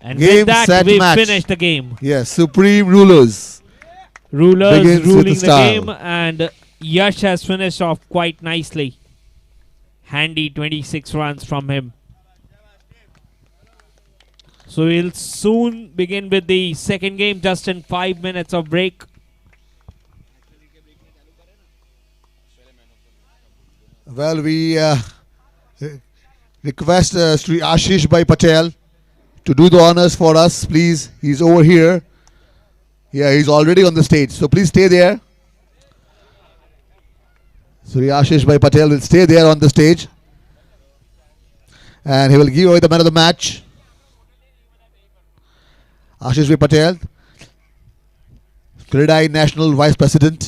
And with that, we finish the game. Yes, Supreme Rulers. Rulers ruling the game, and Yash has finished off quite nicely. Handy 26 runs from him. So we'll soon begin with the second game, just in 5 minutes of break. Well, we request Sri Ashish Bhai Patel to do the honors for us, please. He's over here. Yeah, he's already on the stage. So please stay there. Sri Ashish Bhai Patel will stay there on the stage. And he will give away the man of the match. Ashish Bhai Patel, Kredai National Vice President.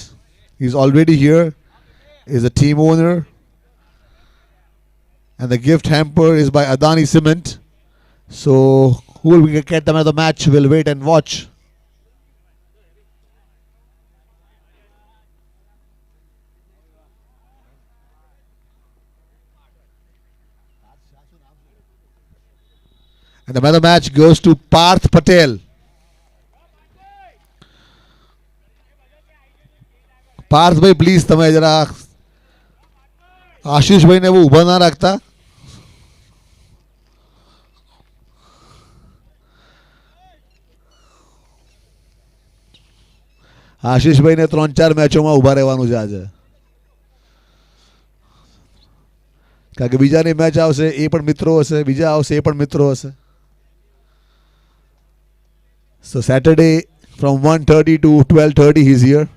He's already here. He's a team owner. And the gift hamper is by Adani Cement. So who will get the man of the match? We'll wait and watch. And the man of the match goes to Parth Patel. Partha भाई please તમે જરા આશીષ ભાઈ ને ઊભા ના રાખતા. આશીષ ભાઈ ને 3-4 મેચોમાં ઊભા રહેવાનું છે આજે, કારણ કે બીજાની મેચ આવશે એ પણ મિત્રો હશે, બીજા આવશે એ પણ મિત્રો હશે. So Saturday from 1:30 to 12:30 he's here.